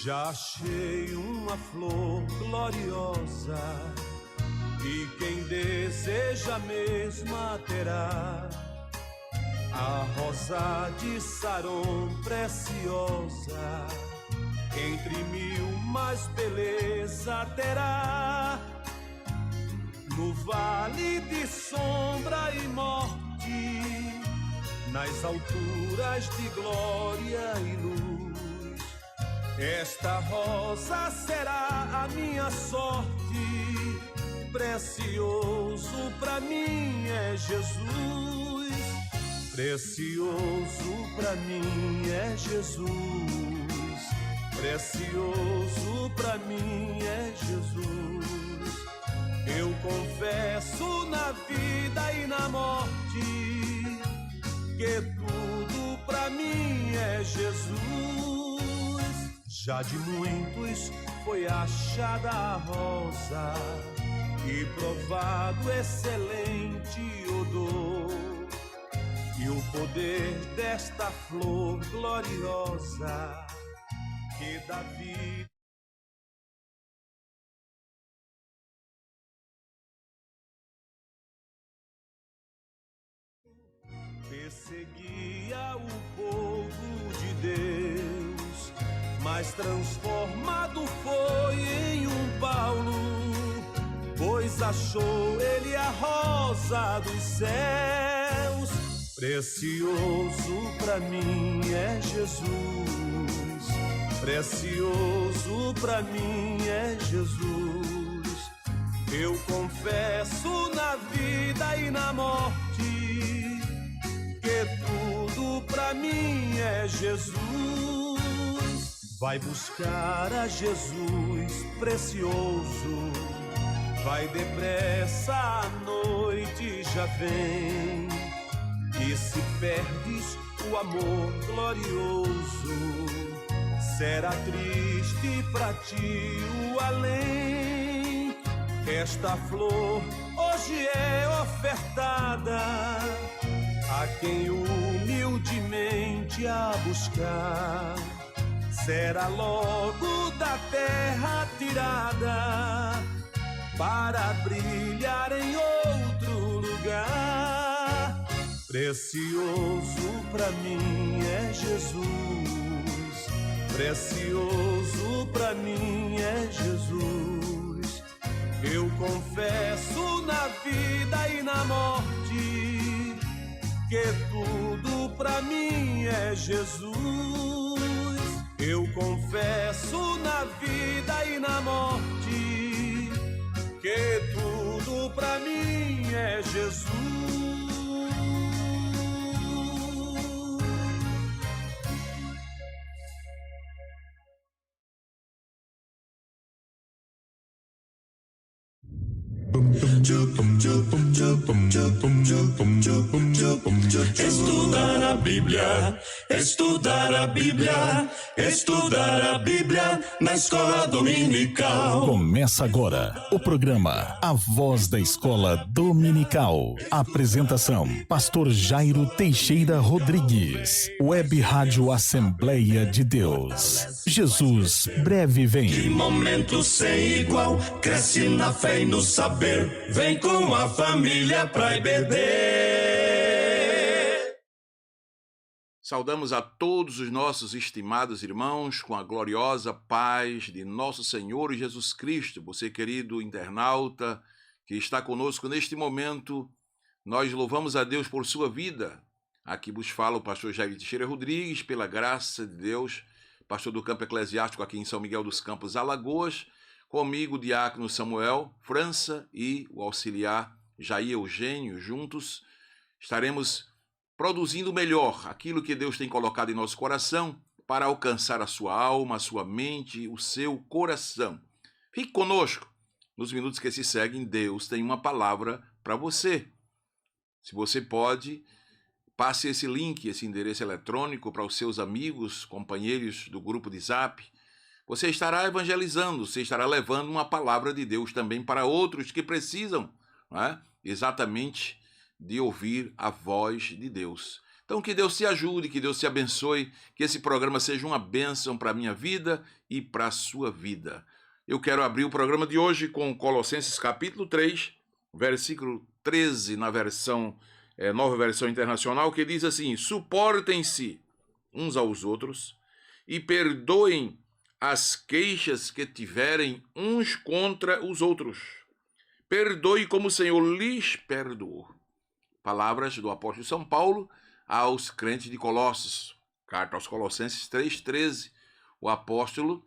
Já achei uma flor gloriosa, e quem deseja a mesma terá. A rosa de Saron preciosa, entre mil mais beleza terá. No vale de sombra e morte, nas alturas de glória e luz, esta rosa será a minha sorte. Precioso pra mim é Jesus, precioso pra mim é Jesus, precioso pra mim é Jesus. Eu confesso na vida e na morte que tudo pra mim é Jesus. Já de muitos foi achada a rosa e provado excelente odor, e o poder desta flor gloriosa que dá vida. Perseguia o povo de Deus, mas transformado foi em um Paulo, pois achou ele a rosa dos céus. Precioso pra mim é Jesus, precioso pra mim é Jesus. Eu confesso na vida e na morte que tudo pra mim é Jesus. Vai buscar a Jesus precioso, vai depressa, a noite já vem. E se perdes o amor glorioso, será triste pra ti o além. Esta flor hoje é ofertada a quem humildemente a buscar. Será logo da terra tirada para brilhar em outro lugar. Precioso pra mim é Jesus, precioso pra mim é Jesus. Eu confesso na vida e na morte que tudo pra mim é Jesus. Eu confesso na vida e na morte que tudo pra mim é Jesus. Estudar a Bíblia, estudar a Bíblia, estudar a Bíblia na escola dominical. Começa agora o programa A Voz da Escola Dominical. Apresentação: Pastor Jairo Teixeira Rodrigues. Web Rádio Assembleia de Deus. Jesus breve vem. Que momento sem igual, cresce na fé e no saber. Vem com a família pra IBD. Saudamos a todos os nossos estimados irmãos com a gloriosa paz de nosso Senhor Jesus Cristo. Você, querido internauta, que está conosco neste momento, nós louvamos a Deus por sua vida. Aqui vos fala o pastor Jair Teixeira Rodrigues, pela graça de Deus, pastor do campo eclesiástico aqui em São Miguel dos Campos, Alagoas, comigo o diácono Samuel França e o auxiliar Jair Eugênio. Juntos estaremos produzindo melhor aquilo que Deus tem colocado em nosso coração para alcançar a sua alma, a sua mente, o seu coração. Fique conosco. Nos minutos que se seguem, Deus tem uma palavra para você. Se você pode, passe esse link, esse endereço eletrônico para os seus amigos, companheiros do grupo de Zap. Você estará evangelizando, você estará levando uma palavra de Deus também para outros que precisam, não é? Exatamente de ouvir a voz de Deus. Então que Deus te ajude, que Deus te abençoe, que esse programa seja uma bênção para a minha vida e para a sua vida. Eu quero abrir o programa de hoje com Colossenses capítulo 3, versículo 13, na nova versão internacional, que diz assim: suportem-se uns aos outros e perdoem as queixas que tiverem uns contra os outros. Perdoe como o Senhor lhes perdoou. Palavras do apóstolo São Paulo aos crentes de Colossos. Carta aos Colossenses 3,13. O apóstolo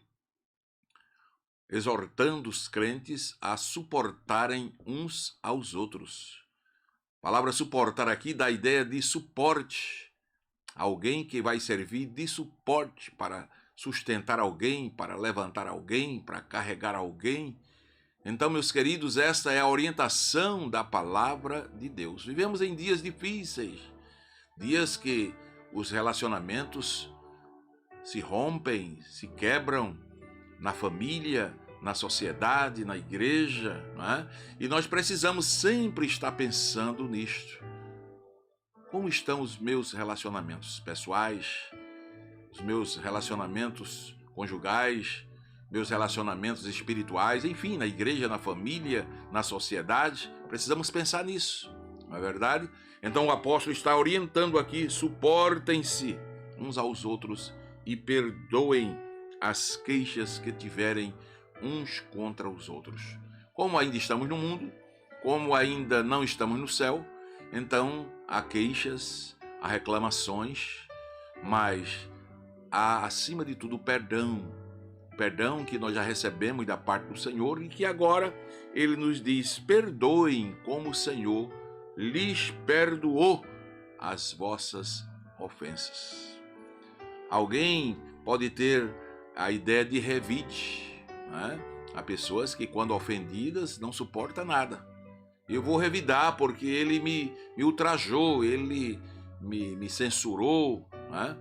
exortando os crentes a suportarem uns aos outros. A palavra suportar aqui dá a ideia de suporte. Alguém que vai servir de suporte para sustentar alguém, para levantar alguém, para carregar alguém. Então, meus queridos, esta é a orientação da palavra de Deus. Vivemos em dias difíceis, dias que os relacionamentos se rompem, se quebram na família, na sociedade, na igreja, não é? E nós precisamos sempre estar pensando nisto. Como estão os meus relacionamentos pessoais, os meus relacionamentos conjugais, meus relacionamentos espirituais, enfim, na igreja, na família, na sociedade? Precisamos pensar nisso, não é verdade? Então o apóstolo está orientando aqui: suportem-se uns aos outros e perdoem as queixas que tiverem uns contra os outros. Como ainda estamos no mundo, como ainda não estamos no céu, então há queixas, há reclamações, mas há, acima de tudo, o perdão. Perdão que nós já recebemos da parte do Senhor e que agora Ele nos diz: perdoem como o Senhor lhes perdoou as vossas ofensas. Alguém pode ter a ideia de revide, né? Há pessoas que, quando ofendidas, não suportam nada. Eu vou revidar porque ele me ultrajou, ele me censurou, né?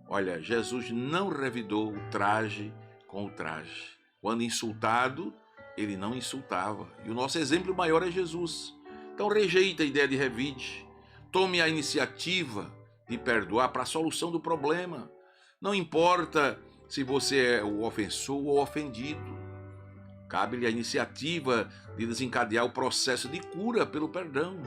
Olha, Jesus não revidou o traje com o traje. Quando insultado, ele não insultava. E o nosso exemplo maior é Jesus. Então rejeita a ideia de revide. Tome a iniciativa de perdoar para a solução do problema. Não importa se você é o ofensor ou ofendido. Cabe-lhe a iniciativa de desencadear o processo de cura pelo perdão,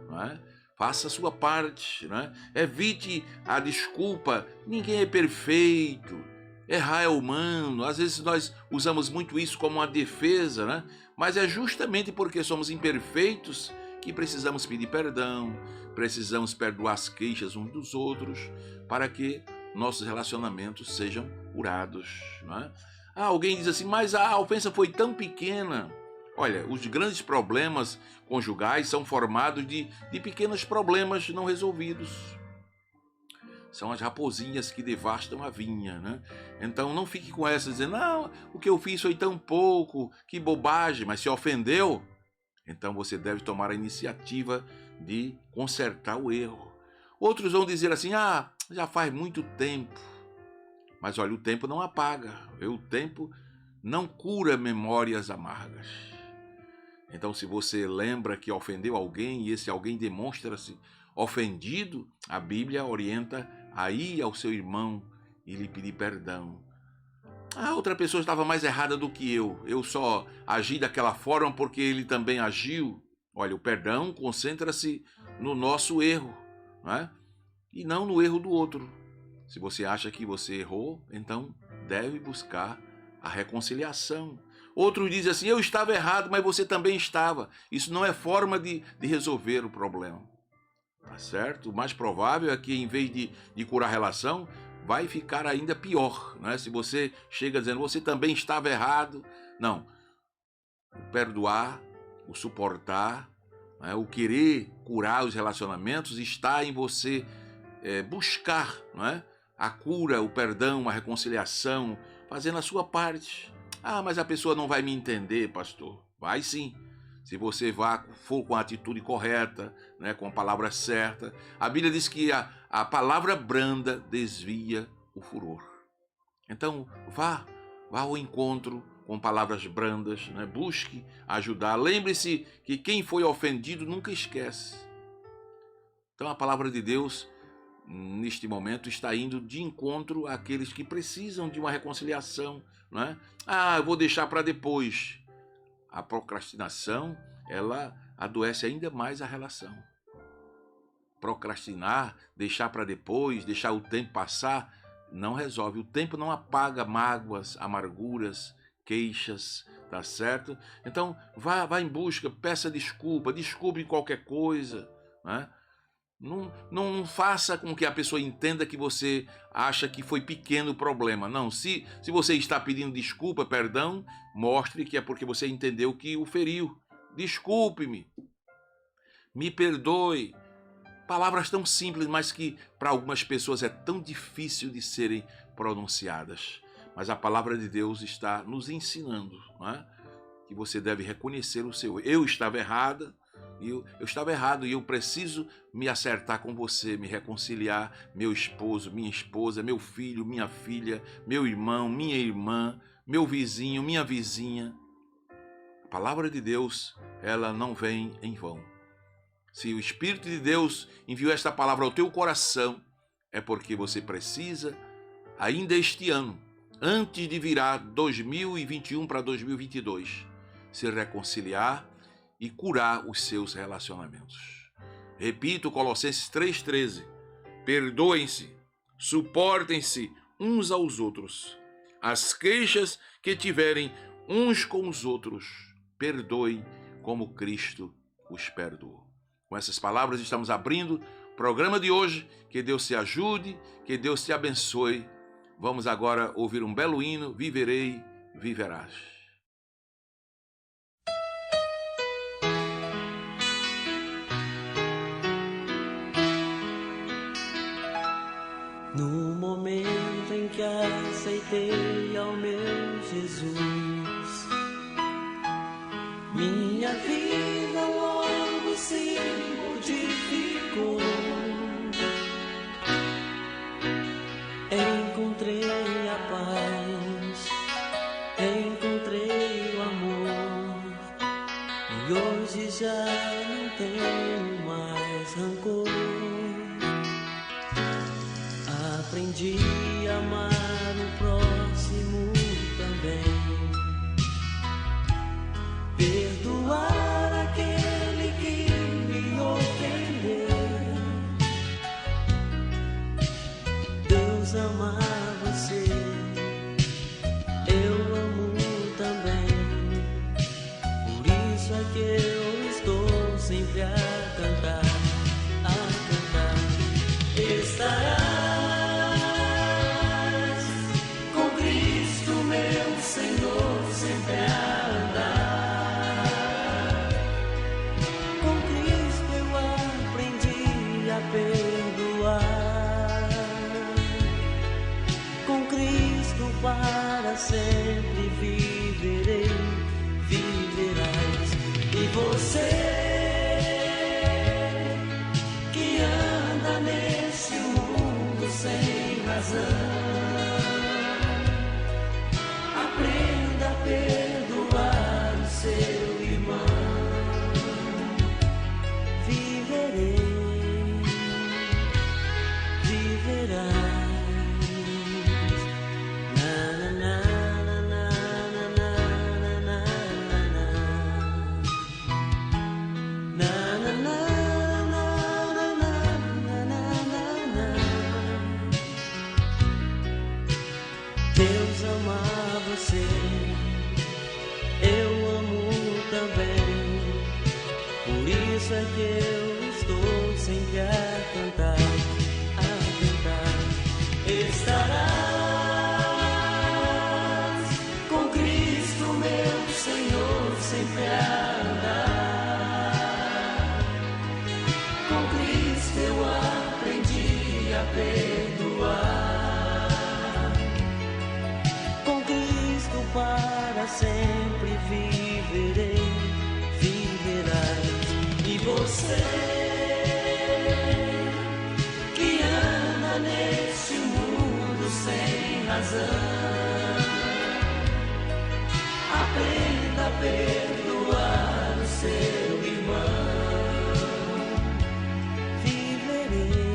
não é? Faça a sua parte, não é? Evite a desculpa. Ninguém é perfeito. Errar é humano. Às vezes nós usamos muito isso como uma defesa, né? Mas é justamente porque somos imperfeitos que precisamos pedir perdão, precisamos perdoar as queixas uns dos outros para que nossos relacionamentos sejam curados, não é? Alguém diz assim: mas a ofensa foi tão pequena. Olha, os grandes problemas conjugais são formados de pequenos problemas não resolvidos. São as raposinhas que devastam a vinha, né? Então não fique com essa dizendo: não, o que eu fiz foi tão pouco, que bobagem. Mas se ofendeu, então você deve tomar a iniciativa de consertar o erro. Outros vão dizer assim: já faz muito tempo. Mas olha, o tempo não apaga, o tempo não cura memórias amargas. Então, se você lembra que ofendeu alguém e esse alguém demonstra-se ofendido, a Bíblia orienta a ir ao seu irmão e lhe pedir perdão. Outra pessoa estava mais errada do que eu só agi daquela forma porque ele também agiu. Olha, o perdão concentra-se no nosso erro, não é? E não no erro do outro. Se você acha que você errou, então deve buscar a reconciliação. Outros dizem assim: eu estava errado, mas você também estava. Isso não é forma de resolver o problema. Tá certo? O mais provável é que, em vez de curar a relação, vai ficar ainda pior, né? Se você chega dizendo: você também estava errado. Não. O perdoar, o suportar, né? O querer curar os relacionamentos está em você buscar, não é? A cura, o perdão, a reconciliação, fazendo a sua parte. Mas a pessoa não vai me entender, pastor. Vai sim. Se você for com a atitude correta, né, com a palavra certa. A Bíblia diz que a palavra branda desvia o furor. Então, vá ao encontro com palavras brandas, né? Busque ajudar. Lembre-se que quem foi ofendido nunca esquece. Então, a palavra de Deus neste momento, está indo de encontro àqueles que precisam de uma reconciliação, não é? Eu vou deixar para depois. A procrastinação, ela adoece ainda mais a relação. Procrastinar, deixar para depois, deixar o tempo passar, não resolve. O tempo não apaga mágoas, amarguras, queixas, tá certo? Então, vá em busca, peça desculpa, desculpe qualquer coisa, né? Não faça com que a pessoa entenda que você acha que foi pequeno o problema. Não, se você está pedindo desculpa, perdão, mostre que é porque você entendeu que o feriu. Desculpe-me, me perdoe. Palavras tão simples, mas que para algumas pessoas é tão difícil de serem pronunciadas. Mas a palavra de Deus está nos ensinando, não é? Que você deve reconhecer o seu. Eu estava errada. Eu estava errado e eu preciso me acertar com você, me reconciliar, meu esposo, minha esposa, meu filho, minha filha, meu irmão, minha irmã, meu vizinho, minha vizinha. A palavra de Deus, ela não vem em vão. Se o Espírito de Deus enviou esta palavra ao teu coração, é porque você precisa, ainda este ano, antes de virar 2021 para 2022, se reconciliar e curar os seus relacionamentos. Repito, Colossenses 3,13. Perdoem-se, suportem-se uns aos outros. As queixas que tiverem uns com os outros, perdoem como Cristo os perdoou. Com essas palavras estamos abrindo o programa de hoje. Que Deus te ajude, que Deus te abençoe. Vamos agora ouvir um belo hino, Viverei, Viverás. No momento em que aceitei ao meu Jesus, minha vida logo se modificou. Encontrei a paz, encontrei o amor, e hoje já não tenho mais rancor. Aprendi a amar o próximo também, perdoar aquele que me ofendeu. Deus ama você, eu amo também, por isso é que eu estou sempre a cantar, estará. Para sempre viverei, viverás. E você que anda nesse mundo sem razão, aprenda a perdoar o seu irmão. Viverei, viverás. Deus ama você, eu amo também, por isso é que eu estou sempre a cantar, estarás com Cristo meu Senhor sempre a andar, com Cristo eu aprendi a perdoar. Para sempre viverei, viverás. E você que anda nesse mundo sem razão, aprenda a perdoar o seu irmão. Viverei,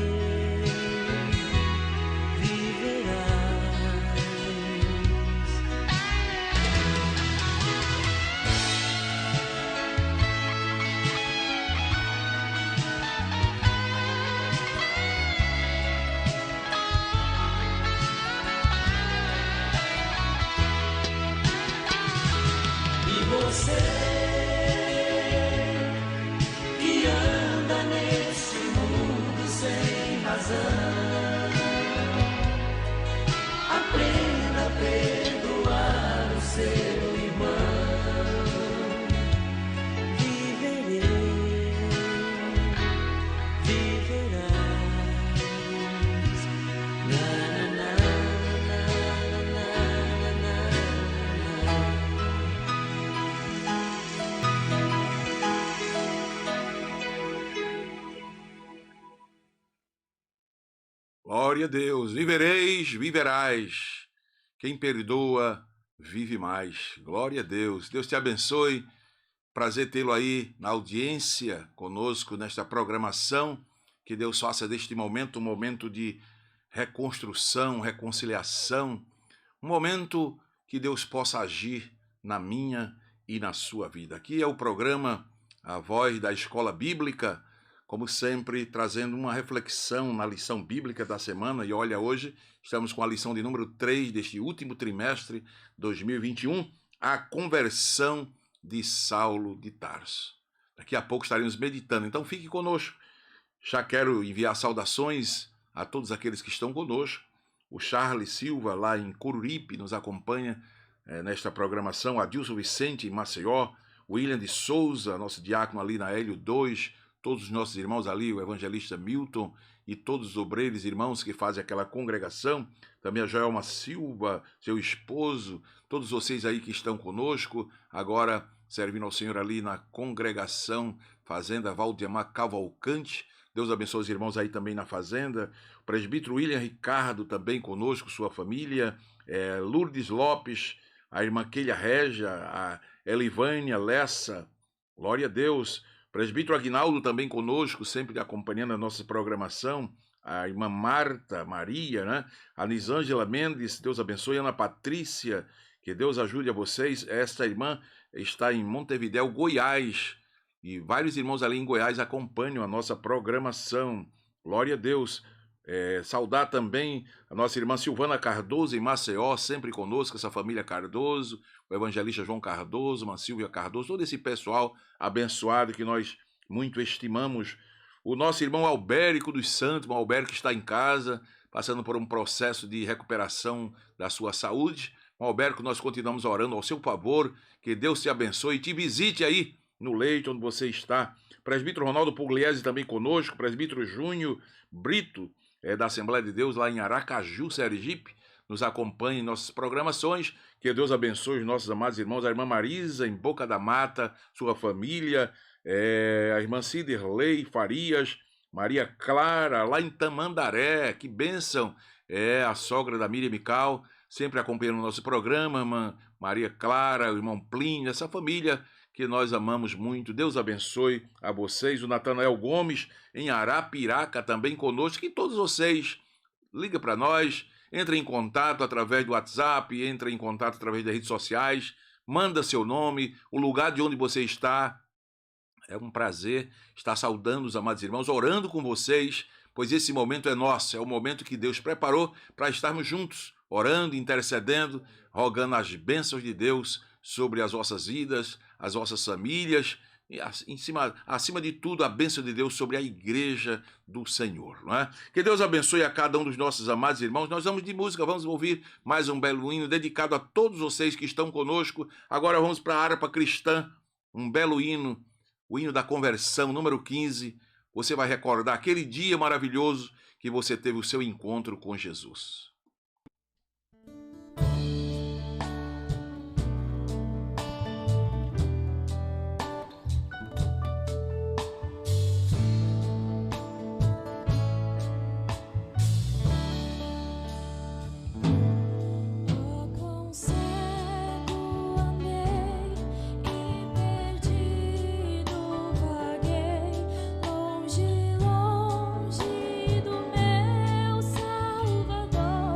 Glória a Deus. Vivereis, viverás. Quem perdoa, vive mais. Glória a Deus. Deus te abençoe. Prazer tê-lo aí na audiência conosco nesta programação. Que Deus faça deste momento um momento de reconstrução, reconciliação. Um momento que Deus possa agir na minha e na sua vida. Aqui é o programa A Voz da Escola Bíblica, como sempre, trazendo uma reflexão na lição bíblica da semana. E olha, hoje estamos com a lição de número 3 deste último trimestre 2021, a conversão de Saulo de Tarso. Daqui a pouco estaremos meditando, então fique conosco. Já quero enviar saudações a todos aqueles que estão conosco. O Charles Silva, lá em Coruripe, nos acompanha nesta programação. Adilson Vicente, em Maceió. William de Souza, nosso diácono ali na Hélio 2. Todos os nossos irmãos ali, o evangelista Milton e todos os obreiros irmãos que fazem aquela congregação. Também a Joelma Silva, seu esposo. Todos vocês aí que estão conosco, agora servindo ao Senhor ali na congregação Fazenda Valdemar Cavalcante. Deus abençoe os irmãos aí também na fazenda. O presbítero William Ricardo também conosco, sua família. Lourdes Lopes, a irmã Keila Régia, a Elivânia Lessa. Glória a Deus. Presbítero Aguinaldo também conosco, sempre acompanhando a nossa programação. A irmã Marta Maria, né? A Nisângela Mendes, Deus abençoe. Ana Patrícia, que Deus ajude a vocês. Esta irmã está em Montevidéu, Goiás. E vários irmãos ali em Goiás acompanham a nossa programação. Glória a Deus. Saudar também a nossa irmã Silvana Cardoso em Maceió, sempre conosco, essa família Cardoso, o evangelista João Cardoso, a Silvia Cardoso, todo esse pessoal abençoado que nós muito estimamos. O nosso irmão Albérico dos Santos, o Albérico está em casa, passando por um processo de recuperação da sua saúde. O Albérico, nós continuamos orando ao seu favor, que Deus te abençoe e te visite aí no leito onde você está. Presbítero Ronaldo Pugliese também conosco, presbítero Júnior Brito, da Assembleia de Deus lá em Aracaju, Sergipe, nos acompanha em nossas programações. Que Deus abençoe os nossos amados irmãos. A irmã Marisa em Boca da Mata, sua família, a irmã Ciderley Farias, Maria Clara lá em Tamandaré, que bênção, a sogra da Miriam Mical, sempre acompanhando o nosso programa, irmã Maria Clara, o irmão Plínio, essa família que nós amamos muito. Deus abençoe a vocês. O Natanael Gomes, em Arapiraca, também conosco. E todos vocês, liga para nós, entre em contato através do WhatsApp, entre em contato através das redes sociais, manda seu nome, o lugar de onde você está. É um prazer estar saudando os amados irmãos, orando com vocês, pois esse momento é nosso, é o momento que Deus preparou para estarmos juntos, orando, intercedendo, rogando as bênçãos de Deus sobre as vossas vidas, as vossas famílias, e acima de tudo, a bênção de Deus sobre a igreja do Senhor, não é? Que Deus abençoe a cada um dos nossos amados irmãos. Nós vamos de música, vamos ouvir mais um belo hino dedicado a todos vocês que estão conosco. Agora vamos para a harpa cristã, um belo hino, o hino da conversão, número 15. Você vai recordar aquele dia maravilhoso que você teve o seu encontro com Jesus. Longe do meu Salvador.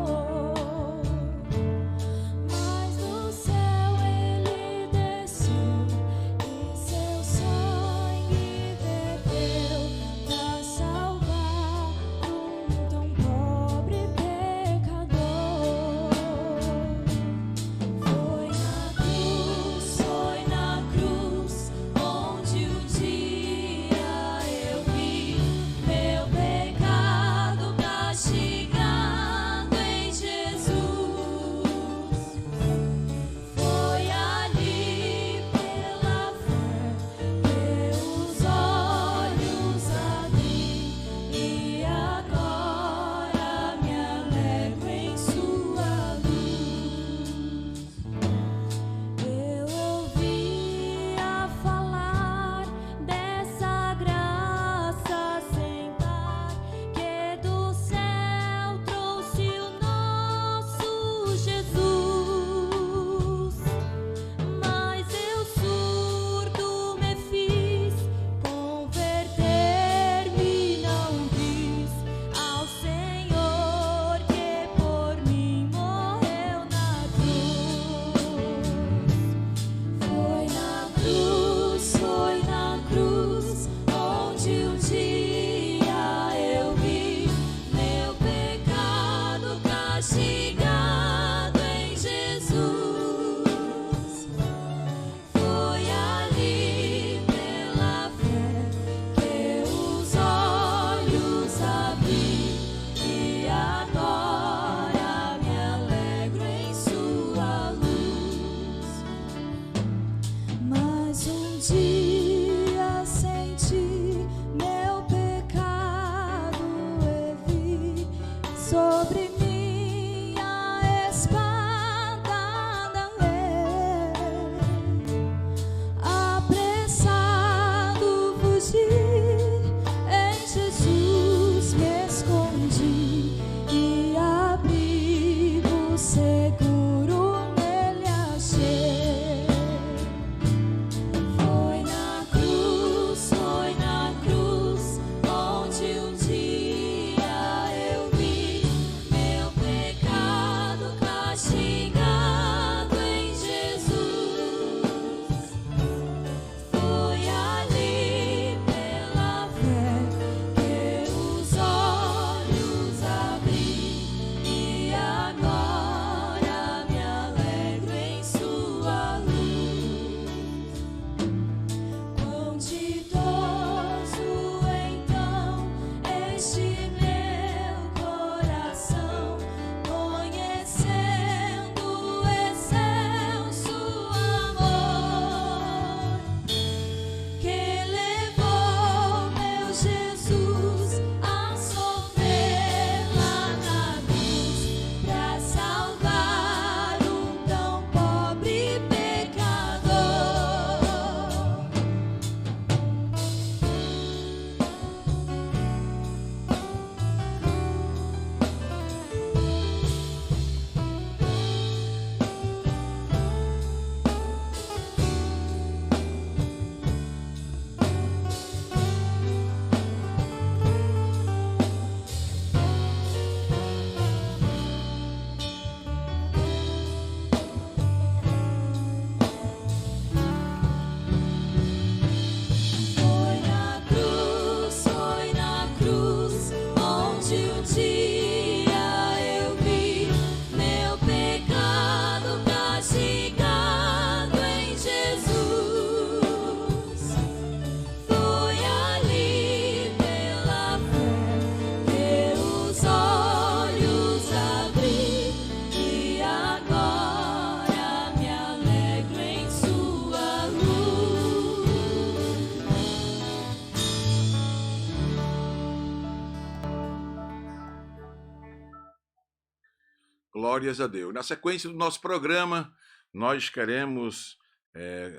Glórias a Deus. Na sequência do nosso programa, nós queremos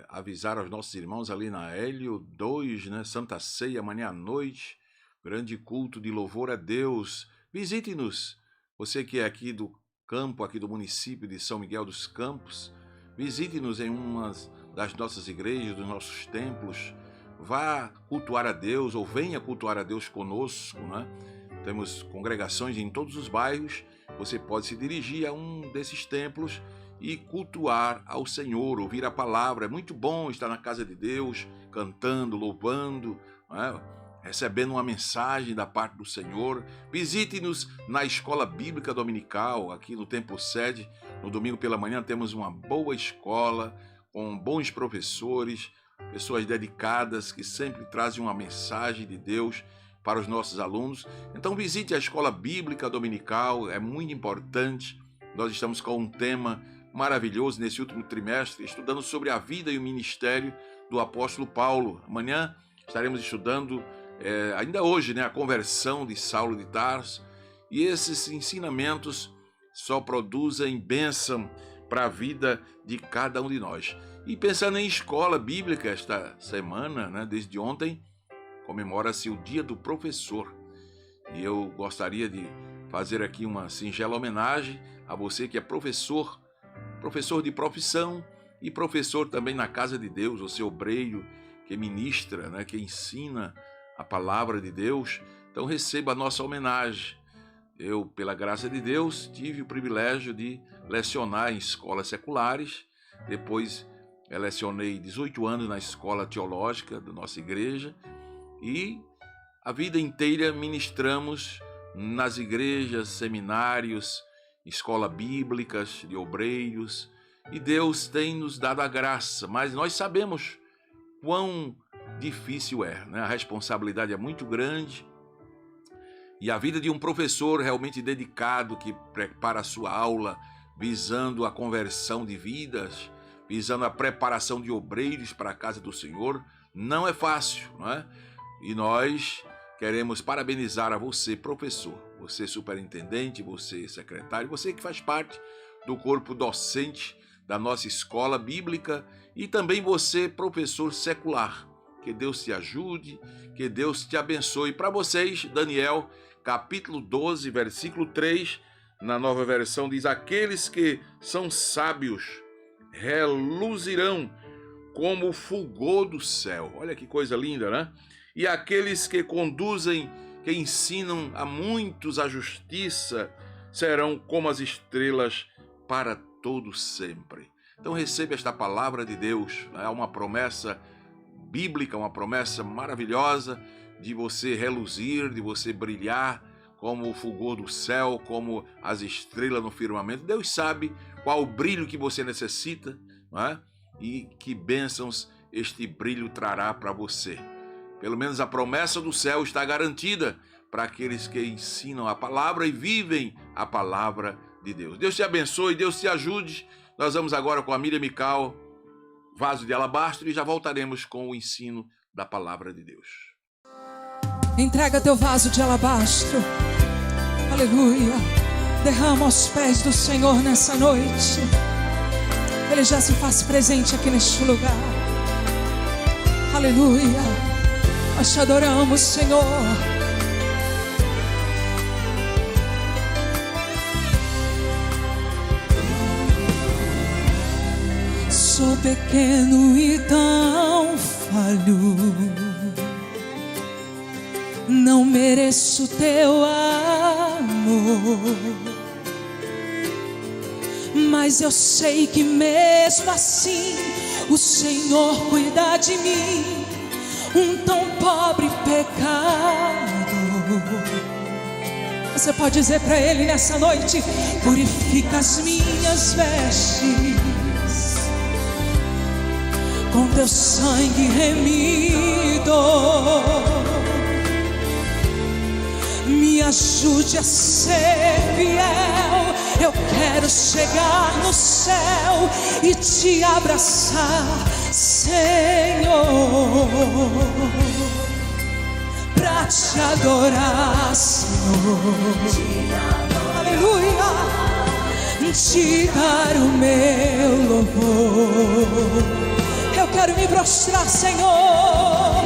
avisar aos nossos irmãos ali na Hélio 2, né? Santa Ceia, amanhã à noite, grande culto de louvor a Deus. Visite-nos, você que é aqui do campo, aqui do município de São Miguel dos Campos, visite-nos em uma das nossas igrejas, dos nossos templos. Vá cultuar a Deus ou venha cultuar a Deus conosco, né? Temos congregações em todos os bairros. Você pode se dirigir a um desses templos e cultuar ao Senhor, ouvir a palavra. É muito bom estar na casa de Deus, cantando, louvando, né? Recebendo uma mensagem da parte do Senhor. Visite-nos na Escola Bíblica Dominical, aqui no Templo Sede. No domingo pela manhã temos uma boa escola, com bons professores, pessoas dedicadas que sempre trazem uma mensagem de Deus para os nossos alunos. Então visite a Escola Bíblica Dominical, é muito importante. Nós estamos com um tema maravilhoso nesse último trimestre, estudando sobre a vida e o ministério do apóstolo Paulo. Amanhã estaremos estudando, ainda hoje, né, a conversão de Saulo de Tarso. E esses ensinamentos só produzem bênção para a vida de cada um de nós. E pensando em escola bíblica, esta semana, né, desde ontem, comemora-se o Dia do Professor. E eu gostaria de fazer aqui uma singela homenagem a você que é professor de profissão e professor também na casa de Deus, você obreiro que ministra, né, que ensina a palavra de Deus. Então receba a nossa homenagem. Eu, pela graça de Deus, tive o privilégio de lecionar em escolas seculares. Depois lecionei 18 anos na escola teológica da nossa igreja. E a vida inteira ministramos nas igrejas, seminários, escolas bíblicas de obreiros. E Deus tem nos dado a graça, mas nós sabemos quão difícil é, né? A responsabilidade é muito grande. E a vida de um professor realmente dedicado, que prepara a sua aula visando a conversão de vidas, visando a preparação de obreiros para a casa do Senhor, não é fácil, não é? E nós queremos parabenizar a você, professor, você superintendente, você secretário, você que faz parte do corpo docente da nossa escola bíblica e também você, professor secular. Que Deus te ajude, que Deus te abençoe. Para vocês, Daniel, capítulo 12, versículo 3, na nova versão, diz: aqueles que são sábios reluzirão como o fulgor do céu. Olha que coisa linda, né? E aqueles que conduzem, que ensinam a muitos a justiça, serão como as estrelas para todo sempre. Então receba esta palavra de Deus. É uma promessa bíblica, uma promessa maravilhosa de você reluzir, de você brilhar como o fulgor do céu, como as estrelas no firmamento. Deus sabe qual o brilho que você necessita, não é? E que bênçãos este brilho trará para você. Pelo menos a promessa do céu está garantida para aqueles que ensinam a palavra e vivem a palavra de Deus. Deus te abençoe, Deus te ajude. Nós vamos agora com a Miriam Mical, Vaso de Alabastro, e já voltaremos com o ensino da palavra de Deus. Entrega teu vaso de alabastro. Aleluia. Derrama aos pés do Senhor nessa noite. Ele já se faz presente aqui neste lugar. Aleluia. Nós te adoramos, Senhor. Sou pequeno e tão falho, não mereço teu amor, mas eu sei que mesmo assim o Senhor cuida de mim, um tão pobre pecado. Você pode dizer para Ele nessa noite: purifica as minhas vestes com teu sangue remido, me ajude a ser fiel. Eu quero chegar no céu e te abraçar, Senhor, pra te adorar, Senhor. Aleluia. Vim te dar o meu louvor. Eu quero me prostrar, Senhor.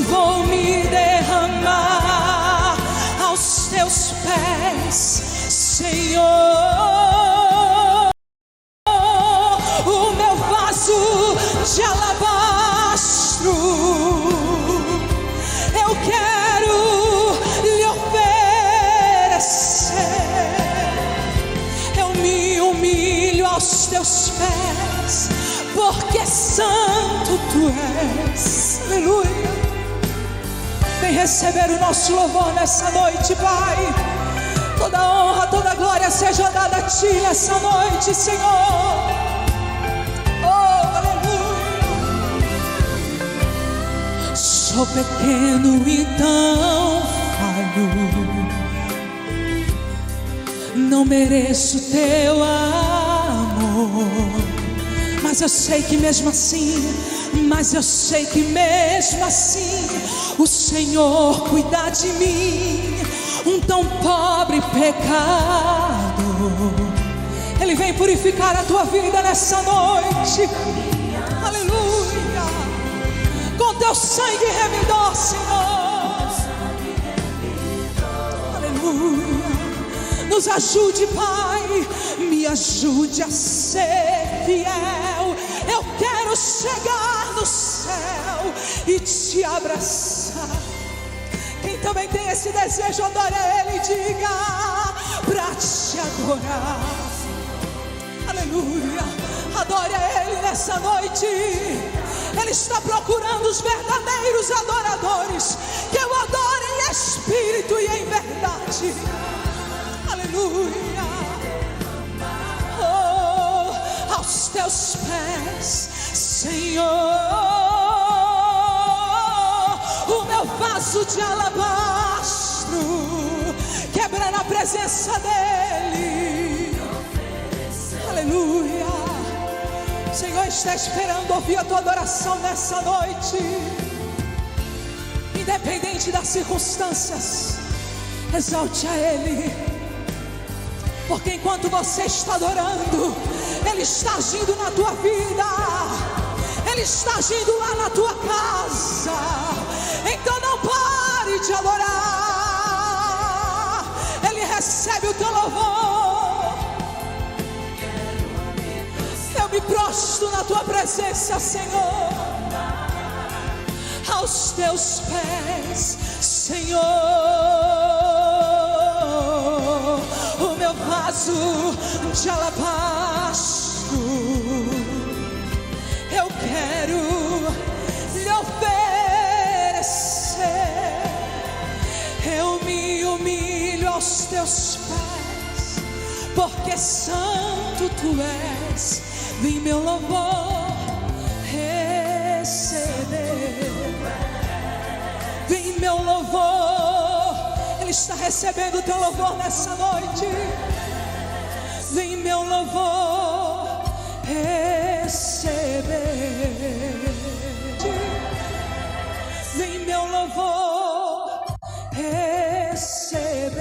Vou me derramar aos teus pés, Senhor. O meu vaso de alabastro, eu quero lhe oferecer. Eu me humilho aos teus pés, porque santo tu és. Aleluia. Vem receber o nosso louvor nessa noite, Pai. Toda honra, toda glória seja dada a Ti nessa noite, Senhor. Oh, aleluia. Sou pequeno, então falho. Não mereço Teu amor, mas eu sei que mesmo assim, o Senhor cuida de mim, um tão pobre pecado. Ele vem purificar a tua vida nessa noite. Aleluia. Com teu sangue remidor, Senhor. Aleluia. Nos ajude, Pai. Me ajude a ser fiel. Eu quero chegar no céu e te abraçar. Quem também tem esse desejo, adore a Ele e diga: pra te adorar. Aleluia. Adore a Ele nessa noite. Ele está procurando os verdadeiros adoradores, que o adorem em espírito e em verdade. Aleluia. Oh, aos teus pés, Senhor, o meu vaso de alabastro, quebra na presença dEle. Aleluia. O Senhor está esperando ouvir a tua adoração nessa noite. Independente das circunstâncias, exalte a Ele, porque enquanto você está adorando, Ele está agindo na tua vida, Ele está agindo lá na tua casa. Então não pare de adorar. Ele recebe o teu louvor. Eu me prostro na tua presença, Senhor, aos teus pés, Senhor. O meu vaso de alabastro, eu quero lhe oferecer. Eu me humilho aos teus pés, porque santo tu és. Vem meu louvor receber. Vem meu louvor. Ele está recebendo o teu louvor nessa noite. Vem meu louvor receber. Vem meu louvor receber.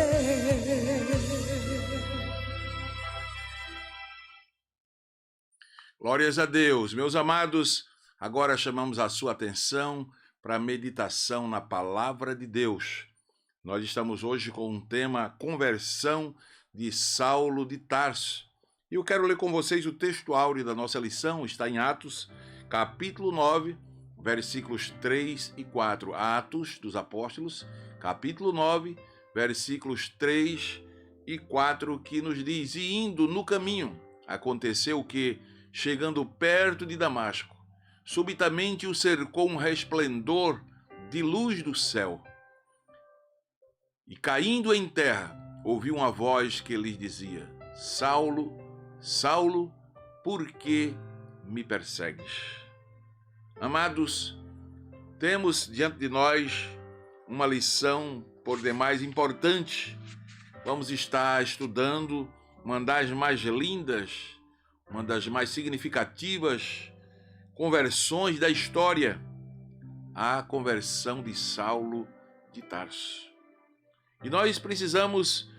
Glórias a Deus. Meus amados, agora chamamos a sua atenção para a meditação na palavra de Deus. Nós estamos hoje com um tema: conversão de Saulo de Tarso. E eu quero ler com vocês o texto áureo da nossa lição. Está em Atos, capítulo 9, versículos 3 e 4. Atos dos Apóstolos, capítulo 9, versículos 3 e 4, que nos diz: e indo no caminho, aconteceu que, chegando perto de Damasco, subitamente o cercou um resplendor de luz do céu. E caindo em terra, ouviu uma voz que lhe dizia: Saulo, Saulo, por que me persegues? Amados, temos diante de nós uma lição por demais importante. Vamos estar estudando uma das mais lindas, uma das mais significativas conversões da história, a conversão de Saulo de Tarso. E nós precisamos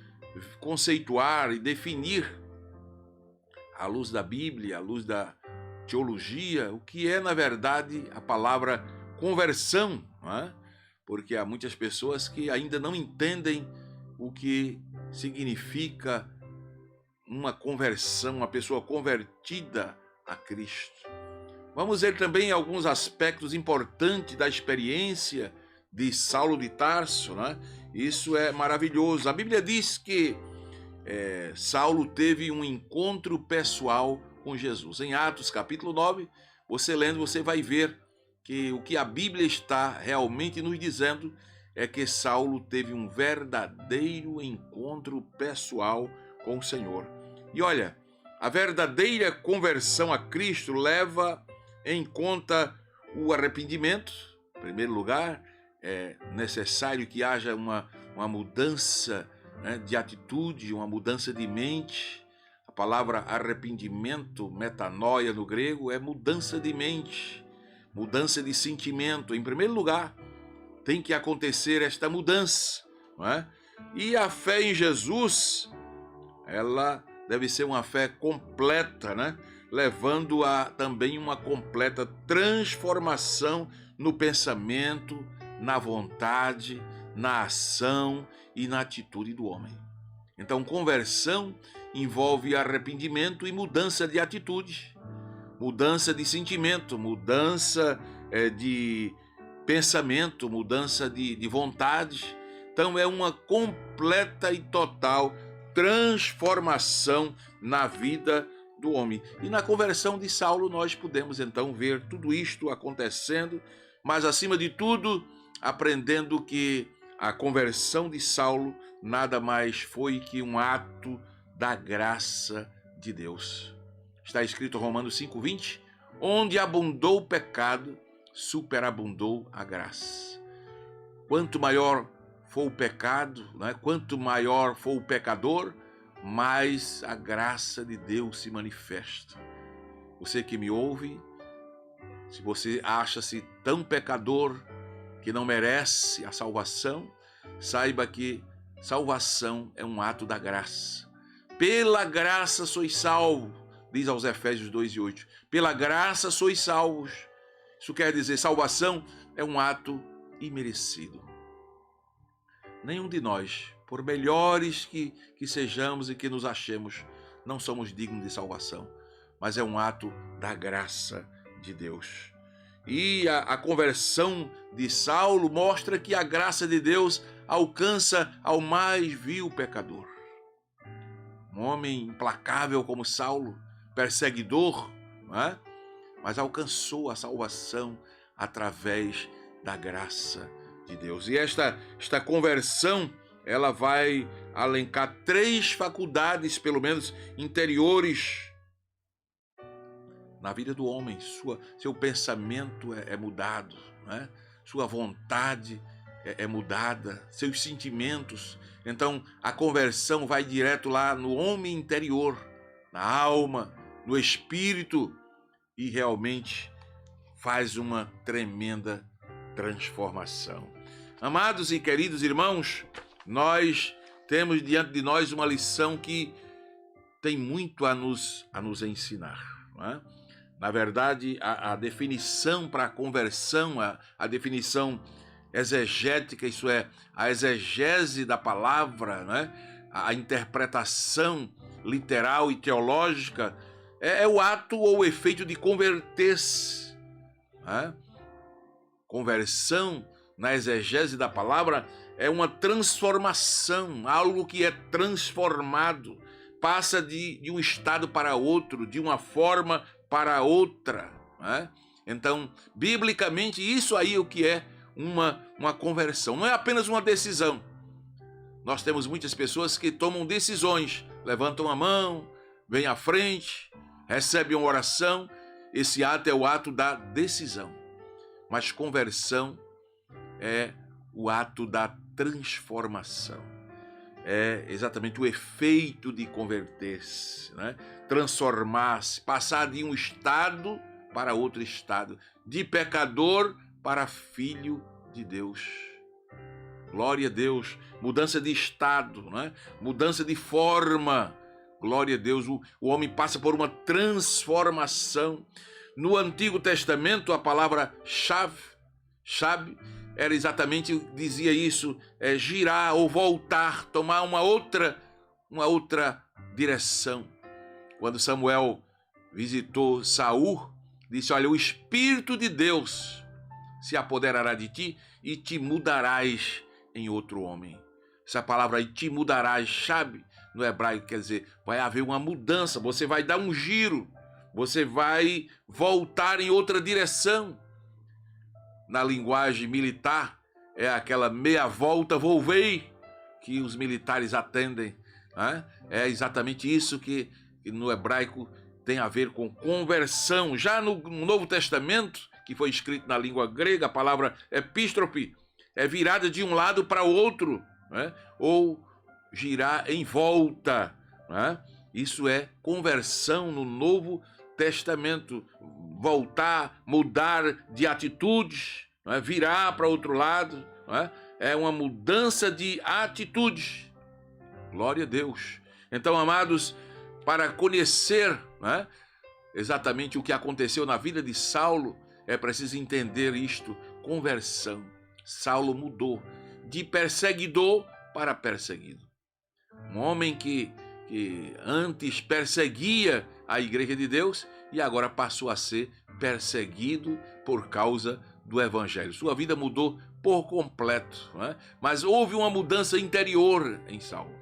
conceituar e definir, à luz da Bíblia, à luz da teologia, o que é, na verdade, a palavra conversão, não é? Porque há muitas pessoas que ainda não entendem o que significa uma conversão, uma pessoa convertida a Cristo. Vamos ver também alguns aspectos importantes da experiência de Saulo de Tarso, né? Isso é maravilhoso. A Bíblia diz que Saulo teve um encontro pessoal com Jesus. Em Atos capítulo 9, você lendo, você vai ver que o que a Bíblia está realmente nos dizendo é que Saulo teve um verdadeiro encontro pessoal com o Senhor. E olha, a verdadeira conversão a Cristo leva em conta o arrependimento. Em primeiro lugar, é necessário que haja uma mudança, né, de atitude, uma mudança de mente. A palavra arrependimento, metanoia no grego, é mudança de mente, mudança de sentimento. Em primeiro lugar, tem que acontecer esta mudança, não é? E a fé em Jesus, ela deve ser uma fé completa, né? Levando a também uma completa transformação no pensamento, na vontade, na ação e na atitude do homem. Então, conversão envolve arrependimento e mudança de atitude, mudança de sentimento, mudança de pensamento, mudança de vontade. Então, é uma completa e total transformação na vida do homem. E na conversão de Saulo nós podemos então ver tudo isto acontecendo, mas acima de tudo, aprendendo que a conversão de Saulo nada mais foi que um ato da graça de Deus. Está escrito em Romanos 5:20, onde abundou o pecado, superabundou a graça. Quanto maior for o pecado, né? Quanto maior for o pecador, mais a graça de Deus se manifesta. Você que me ouve, se você acha-se tão pecador que não merece a salvação, saiba que salvação é um ato da graça. Pela graça sois salvos, diz aos Efésios 2:8. Pela graça sois salvos. Isso quer dizer, salvação é um ato imerecido. Nenhum de nós, por melhores que sejamos e que nos achemos, não somos dignos de salvação, mas é um ato da graça de Deus. E a conversão de Saulo mostra que a graça de Deus alcança ao mais vil pecador. Um homem implacável como Saulo, perseguidor, não é? Mas alcançou a salvação através da graça de Deus. E esta conversão, ela vai alencar 3 faculdades, pelo menos interiores, na vida do homem. Seu pensamento é mudado, né? Sua vontade é mudada, seus sentimentos. Então, a conversão vai direto lá no homem interior, na alma, no espírito, e realmente faz uma tremenda transformação. Amados e queridos irmãos, nós temos diante de nós uma lição que tem muito a nos ensinar, não é? Na verdade, a definição para a conversão, a definição exegética, isso é, a exegese da palavra, né? A interpretação literal e teológica, é o ato ou o efeito de converter-se. Né? Conversão, na exegese da palavra, é uma transformação, algo que é transformado, passa de um estado para outro, de uma forma para outra. Né? Então, biblicamente, isso aí é o que é uma conversão. Não é apenas uma decisão. Nós temos muitas pessoas que tomam decisões, levantam a mão, vêm à frente, recebem uma oração. Esse ato é o ato da decisão. Mas conversão é o ato da transformação. É exatamente o efeito de converter-se, né? Transformar-se, passar de um estado para outro estado, de pecador para filho de Deus. Glória a Deus. Mudança de estado, né? Mudança de forma. Glória a Deus. O homem passa por uma transformação. No Antigo Testamento, a palavra chave era exatamente, dizia isso, girar ou voltar, tomar uma outra direção. Quando Samuel visitou Saul, disse: olha, o Espírito de Deus se apoderará de ti e te mudarás em outro homem. Essa palavra aí, te mudarás, chave, no hebraico quer dizer, vai haver uma mudança, você vai dar um giro, você vai voltar em outra direção. Na linguagem militar, é aquela meia volta, volvei, que os militares atendem. Né? É exatamente isso que no hebraico tem a ver com conversão. Já no Novo Testamento, que foi escrito na língua grega, a palavra epístrofe é virada de um lado para o outro, né? Ou girar em volta. Né? Isso é conversão no Novo Testamento. Voltar, mudar de atitudes, né? Virar para outro lado. Né? É uma mudança de atitudes. Glória a Deus. Então, amados, para conhecer, né, exatamente o que aconteceu na vida de Saulo, é preciso entender isto, conversão. Saulo mudou de perseguidor para perseguido. Um homem que antes perseguia a igreja de Deus e agora passou a ser perseguido por causa do evangelho. Sua vida mudou por completo, né? Mas houve uma mudança interior em Saulo.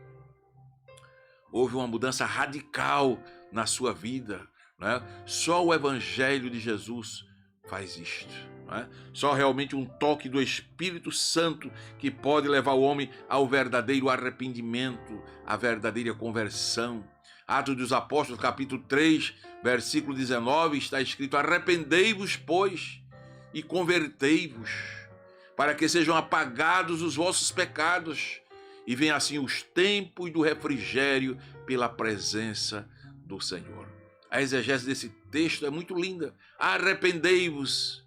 Houve uma mudança radical na sua vida, né? Só o evangelho de Jesus faz isto, né? Só realmente um toque do Espírito Santo que pode levar o homem ao verdadeiro arrependimento, à verdadeira conversão. Atos dos Apóstolos, capítulo 3, versículo 19, está escrito: arrependei-vos, pois, e convertei-vos, para que sejam apagados os vossos pecados, e venham assim os tempos do refrigério pela presença do Senhor. A exegese desse texto é muito linda. Arrependei-vos,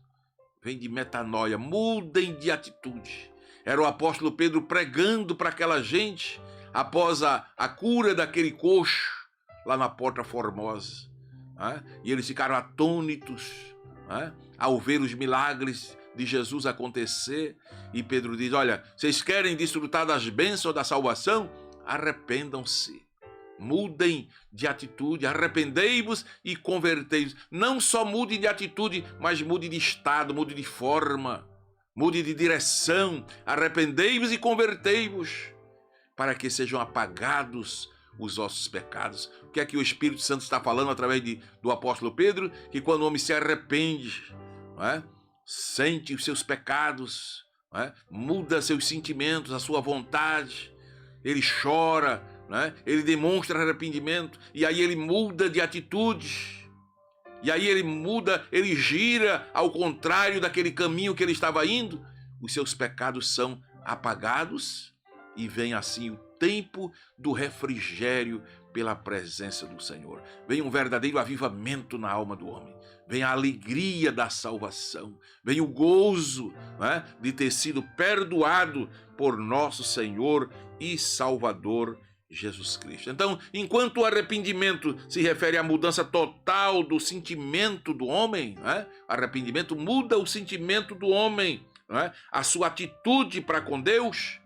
vem de metanoia, mudem de atitude. Era o apóstolo Pedro pregando para aquela gente após a cura daquele coxo lá na Porta Formosa. Né? E eles ficaram atônitos, né, ao ver os milagres de Jesus acontecer. E Pedro diz: olha, vocês querem desfrutar das bênçãos da salvação? Arrependam-se. Mudem de atitude, arrependei-vos e convertei-vos. Não só mude de atitude, mas mude de estado, mude de forma, mude de direção. Arrependei-vos e convertei-vos, para que sejam apagados os vossos pecados. O que é que o Espírito Santo está falando através do apóstolo Pedro? Que quando o homem se arrepende, não é? Sente os seus pecados, não é? Muda seus sentimentos, a sua vontade, ele chora, né? Ele demonstra arrependimento, e aí ele muda de atitudes, e aí ele muda, ele gira ao contrário daquele caminho que ele estava indo. Os seus pecados são apagados e vem assim o tempo do refrigério pela presença do Senhor. Vem um verdadeiro avivamento na alma do homem, vem a alegria da salvação, vem o gozo, né, de ter sido perdoado por nosso Senhor e Salvador Jesus Cristo. Então, enquanto o arrependimento se refere à mudança total do sentimento do homem, né? Arrependimento muda o sentimento do homem, né? A sua atitude para com Deus.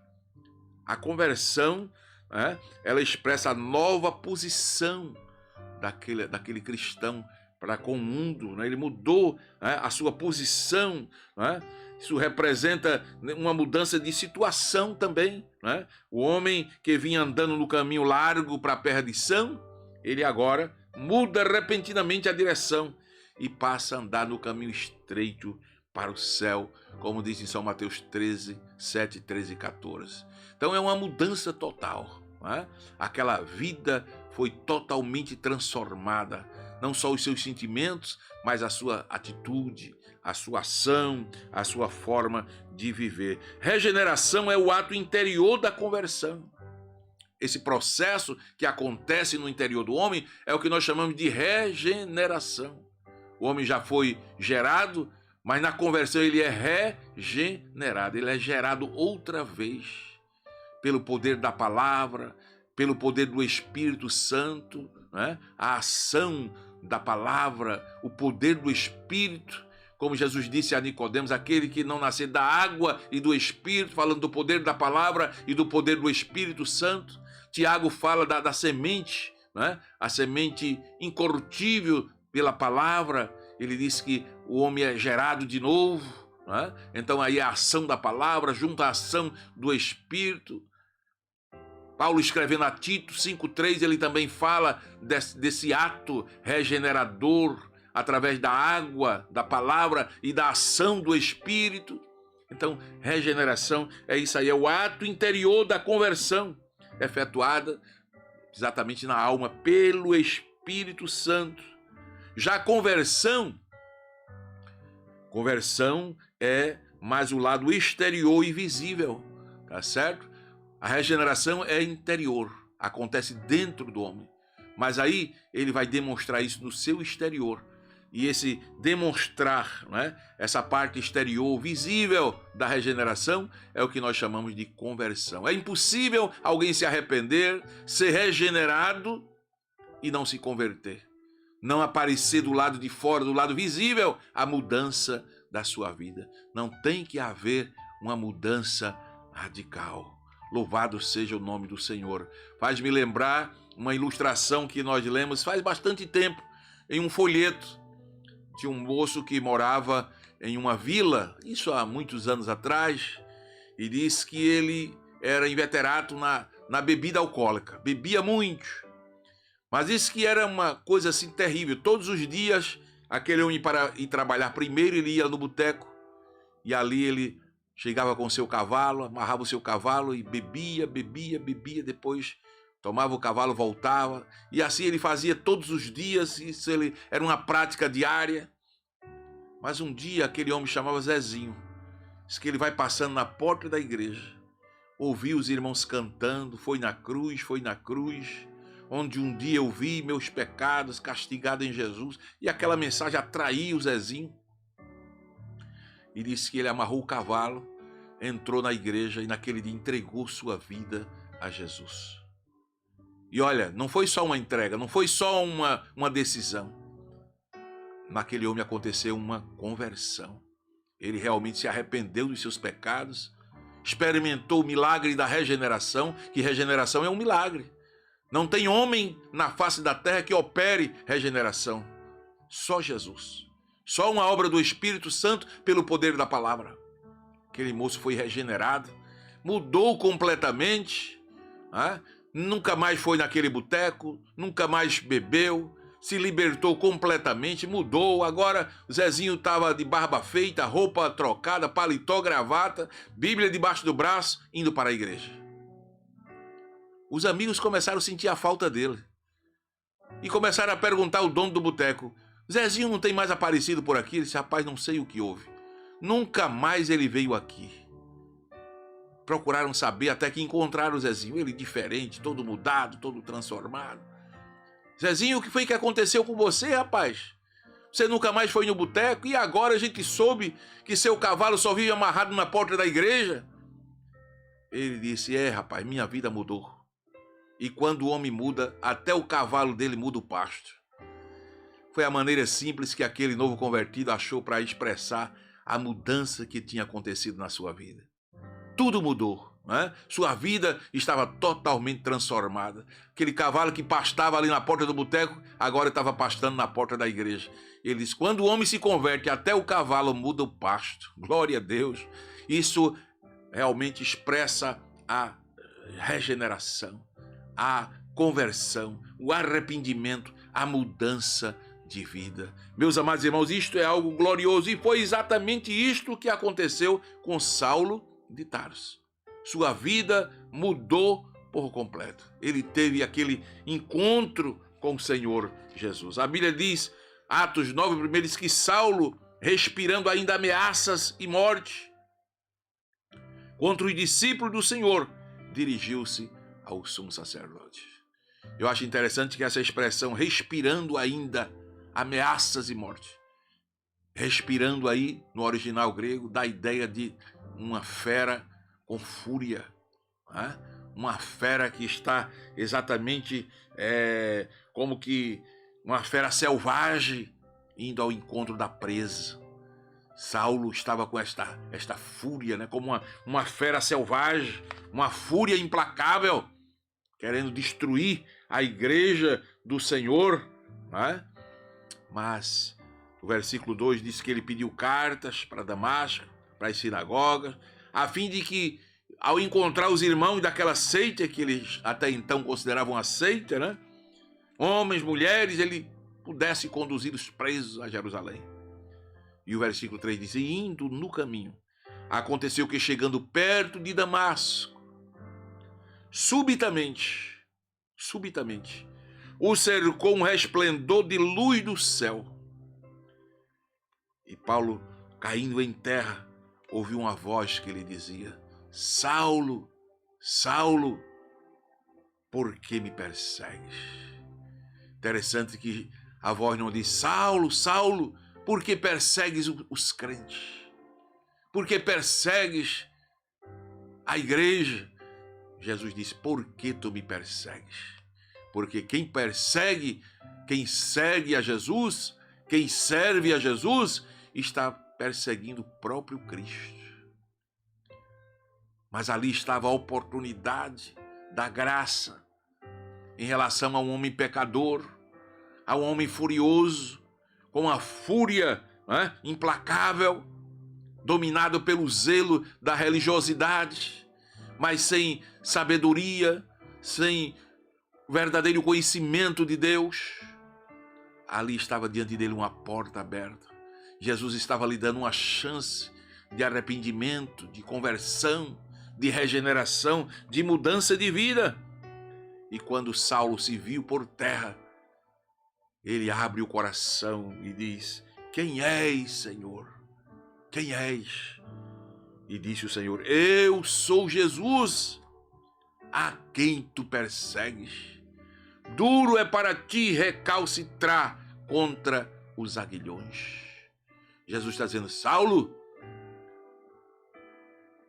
A conversão, né, ela expressa a nova posição daquele cristão para com o mundo, né? Ele mudou, né, a sua posição, né? Isso representa uma mudança de situação também, né? O homem que vinha andando no caminho largo para a perdição, ele agora muda repentinamente a direção e passa a andar no caminho estreito para o céu, como diz em São Mateus 13, 7, 13 e 14. Então é uma mudança total, né? Aquela vida foi totalmente transformada, não só os seus sentimentos, mas a sua atitude, a sua ação, a sua forma de viver. Regeneração é o ato interior da conversão. Esse processo que acontece no interior do homem é o que nós chamamos de regeneração. O homem já foi gerado, Mas na conversão ele é regenerado, ele é gerado outra vez pelo poder da palavra, pelo poder do Espírito Santo, né? A ação da palavra, o poder do Espírito, como Jesus disse a Nicodemos, aquele que não nascer da água e do Espírito, falando do poder da palavra e do poder do Espírito Santo. Tiago fala da semente, né? A semente incorruptível pela palavra. Ele diz que o homem é gerado de novo, né? Então aí a ação da palavra junto à ação do Espírito. Paulo, escrevendo a Tito 5,3, ele também fala desse ato regenerador através da água, da palavra e da ação do Espírito. Então, regeneração é isso aí, é o ato interior da conversão, efetuada exatamente na alma pelo Espírito Santo. Já a conversão é mais o lado exterior e visível, tá certo? A regeneração é interior, acontece dentro do homem. Mas aí ele vai demonstrar isso no seu exterior. E esse demonstrar, né, essa parte exterior visível da regeneração é o que nós chamamos de conversão. É impossível alguém se arrepender, ser regenerado e não se converter. Não aparecer do lado de fora, do lado visível, a mudança da sua vida. Não tem que haver uma mudança radical. Louvado seja o nome do Senhor. Faz-me lembrar uma ilustração que nós lemos faz bastante tempo, em um folheto. Tinha um moço que morava em uma vila, isso há muitos anos atrás, e disse que ele era inveterado na bebida alcoólica. Bebia muito, mas disse que era uma coisa assim terrível. Todos os dias, aquele homem, para ir trabalhar primeiro, ele ia no boteco, e ali ele chegava com o seu cavalo, amarrava o seu cavalo e bebia, depois tomava o cavalo, voltava, e assim ele fazia todos os dias. Isso era uma prática diária. Mas um dia aquele homem chamava Zezinho, diz que ele vai passando na porta da igreja, ouviu os irmãos cantando, foi na cruz, onde um dia eu vi meus pecados castigados em Jesus, e aquela mensagem atraiu o Zezinho. E disse que ele amarrou o cavalo, entrou na igreja e naquele dia entregou sua vida a Jesus. E olha, não foi só uma entrega, não foi só uma decisão. Naquele homem aconteceu uma conversão. Ele realmente se arrependeu dos seus pecados, experimentou o milagre da regeneração, que regeneração é um milagre. Não tem homem na face da terra que opere regeneração. Só Jesus. Só uma obra do Espírito Santo pelo poder da palavra. Aquele moço foi regenerado, mudou completamente, né? Nunca mais foi naquele boteco, nunca mais bebeu, se libertou completamente, mudou. Agora Zezinho estava de barba feita, roupa trocada, paletó, gravata, Bíblia debaixo do braço, indo para a igreja. Os amigos começaram a sentir a falta dele e começaram a perguntar ao dono do boteco: Zezinho não tem mais aparecido por aqui? Ele disse: rapaz, não sei o que houve. Nunca mais ele veio aqui. Procuraram saber até que encontraram o Zezinho. Ele diferente, todo mudado, todo transformado. Zezinho, o que foi que aconteceu com você, rapaz? Você nunca mais foi no boteco e agora a gente soube que seu cavalo só vive amarrado na porta da igreja? Ele disse: rapaz, minha vida mudou. E quando o homem muda, até o cavalo dele muda o pasto. Foi a maneira simples que aquele novo convertido achou para expressar a mudança que tinha acontecido na sua vida. Tudo mudou, né? Sua vida estava totalmente transformada. Aquele cavalo que pastava ali na porta do boteco, agora estava pastando na porta da igreja. Ele diz: quando o homem se converte, até o cavalo muda o pasto. Glória a Deus. Isso realmente expressa a regeneração, a conversão, o arrependimento, a mudança de vida. Meus amados irmãos, isto é algo glorioso, e foi exatamente isto que aconteceu com Saulo de Tarso. Sua vida mudou por completo. Ele teve aquele encontro com o Senhor Jesus. A Bíblia diz, Atos 9, diz que Saulo, respirando ainda ameaças e morte contra os discípulos do Senhor, dirigiu-se ao sumo sacerdote. Eu acho interessante que essa expressão, respirando ainda ameaças e morte, respirando aí, no original grego, dá a ideia de uma fera com fúria, né? Uma fera que está exatamente como que uma fera selvagem indo ao encontro da presa. Saulo estava com esta fúria, né? Como uma fera selvagem, uma fúria implacável, querendo destruir a igreja do Senhor, né? Mas o versículo 2 diz que ele pediu cartas para Damasco, para as sinagogas, a fim de que, ao encontrar os irmãos daquela seita, que eles até então consideravam a seita, né? Homens, mulheres, ele pudesse conduzir os presos a Jerusalém. E o versículo 3 diz: e indo no caminho, aconteceu que, chegando perto de Damasco, subitamente, o cercou um resplendor de luz do céu. E Paulo, caindo em terra, ouviu uma voz que lhe dizia: Saulo, Saulo, por que me persegues? Interessante que a voz não diz: Saulo, Saulo, por que persegues os crentes? Por que persegues a igreja? Jesus disse: por que tu me persegues? Porque quem persegue, quem segue a Jesus, quem serve a Jesus, está perseguindo o próprio Cristo. Mas ali estava a oportunidade da graça em relação a um homem pecador, a um homem furioso, com a fúria implacável, dominado pelo zelo da religiosidade, mas sem sabedoria, sem verdadeiro conhecimento de Deus. Ali estava diante dele uma porta aberta. Jesus estava lhe dando uma chance de arrependimento, de conversão, de regeneração, de mudança de vida. E quando Saulo se viu por terra, ele abre o coração e diz: quem és, Senhor? Quem és? E disse o Senhor: eu sou Jesus, a quem tu persegues. Duro é para ti recalcitrar contra os aguilhões. Jesus está dizendo: Saulo,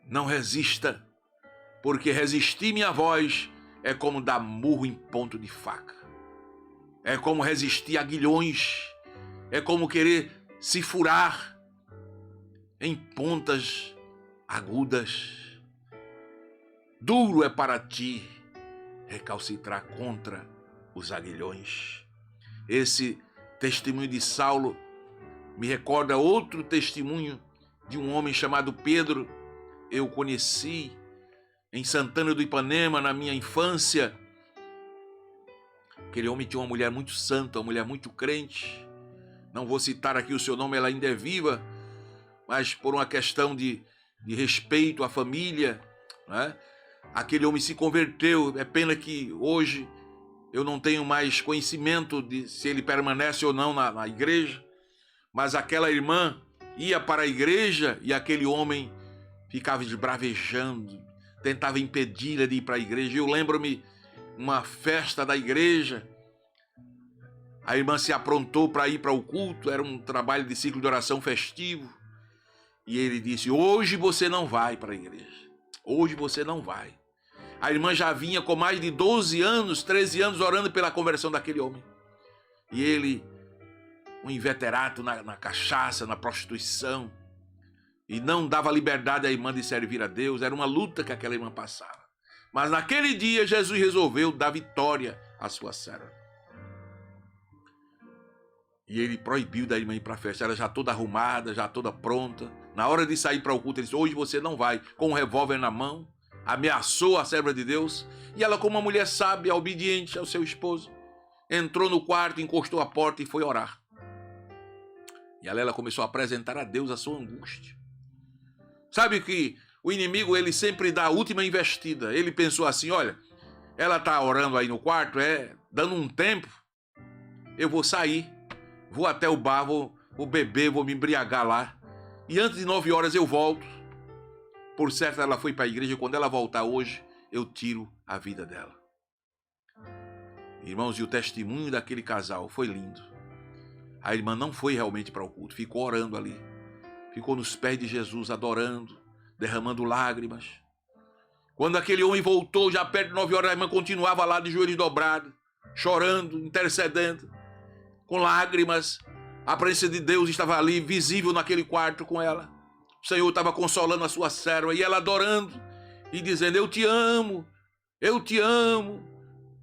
não resista, porque resistir minha voz é como dar murro em ponto de faca. É como resistir a aguilhões, é como querer se furar em pontas agudas. Duro é para ti recalcitrar contra os aguilhões. Esse testemunho de Saulo me recorda outro testemunho de um homem chamado Pedro. Eu conheci em Santana do Ipanema na minha infância. Aquele homem tinha uma mulher muito santa, uma mulher muito crente. Não vou citar aqui o seu nome, ela ainda é viva, mas por uma questão de respeito à família, né? Aquele homem se converteu. É pena que hoje eu não tenho mais conhecimento de se ele permanece ou não na igreja, mas aquela irmã ia para a igreja e aquele homem ficava esbravejando, tentava impedir-a de ir para a igreja. Eu lembro-me uma festa da igreja, a irmã se aprontou para ir para o culto, era um trabalho de ciclo de oração festivo, e ele disse: hoje você não vai para a igreja, hoje você não vai. A irmã já vinha com mais de 12 anos, 13 anos orando pela conversão daquele homem, e ele, um inveterato na cachaça, na prostituição, e não dava liberdade à irmã de servir a Deus. Era uma luta que aquela irmã passava. Mas naquele dia Jesus resolveu dar vitória à sua serva. E ele proibiu da irmã ir para a festa. Ela já toda arrumada, já toda pronta. Na hora de sair para o culto, ele disse: hoje você não vai. Com um revólver na mão, ameaçou a serva de Deus. E ela, como uma mulher sábia, obediente ao seu esposo, entrou no quarto, encostou a porta e foi orar. E ela começou a apresentar a Deus a sua angústia. Sabe que o inimigo, ele sempre dá a última investida. Ele pensou assim: olha, ela está orando aí no quarto, dando um tempo, eu vou sair, vou até o bar, vou beber, vou me embriagar lá, e antes de 9 horas eu volto. Por certo, ela foi para a igreja, e quando ela voltar hoje, eu tiro a vida dela. Irmãos, e o testemunho daquele casal foi lindo. A irmã não foi realmente para o culto, ficou orando ali. Ficou nos pés de Jesus, adorando, derramando lágrimas. Quando aquele homem voltou, já perto de 9 horas, a irmã continuava lá de joelhos dobrados, chorando, intercedendo, com lágrimas. A presença de Deus estava ali, visível naquele quarto com ela. O Senhor estava consolando a sua serva e ela adorando e dizendo: eu te amo, eu te amo,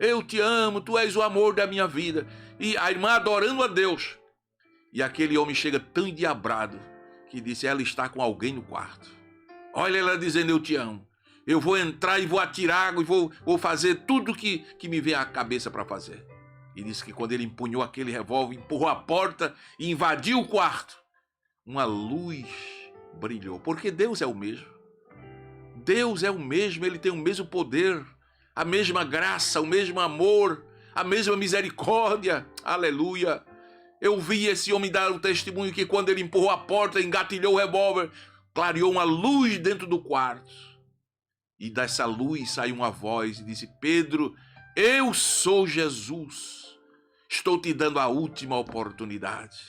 eu te amo, tu és o amor da minha vida. E a irmã adorando a Deus. E aquele homem chega tão endiabrado que disse: ela está com alguém no quarto. Olha ela dizendo: eu te amo. Eu vou entrar e vou atirar água e vou fazer tudo que me vem à cabeça para fazer. E disse que quando ele empunhou aquele revólver, empurrou a porta e invadiu o quarto, uma luz brilhou. Porque Deus é o mesmo. Deus é o mesmo, ele tem o mesmo poder, a mesma graça, o mesmo amor, a mesma misericórdia. Aleluia. Eu vi esse homem dar um testemunho que quando ele empurrou a porta, engatilhou o revólver, clareou uma luz dentro do quarto. E dessa luz saiu uma voz e disse: Pedro, eu sou Jesus. Estou te dando a última oportunidade.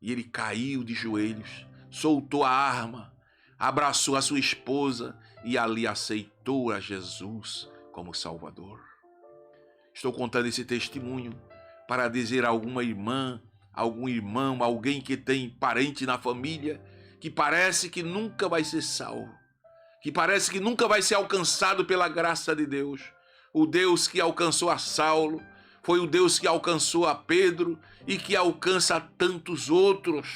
E ele caiu de joelhos, soltou a arma, abraçou a sua esposa e ali aceitou a Jesus como Salvador. Estou contando esse testemunho para dizer a alguma irmã, algum irmão, alguém que tem parente na família, que parece que nunca vai ser salvo, que parece que nunca vai ser alcançado pela graça de Deus. O Deus que alcançou a Saulo foi o Deus que alcançou a Pedro e que alcança a tantos outros.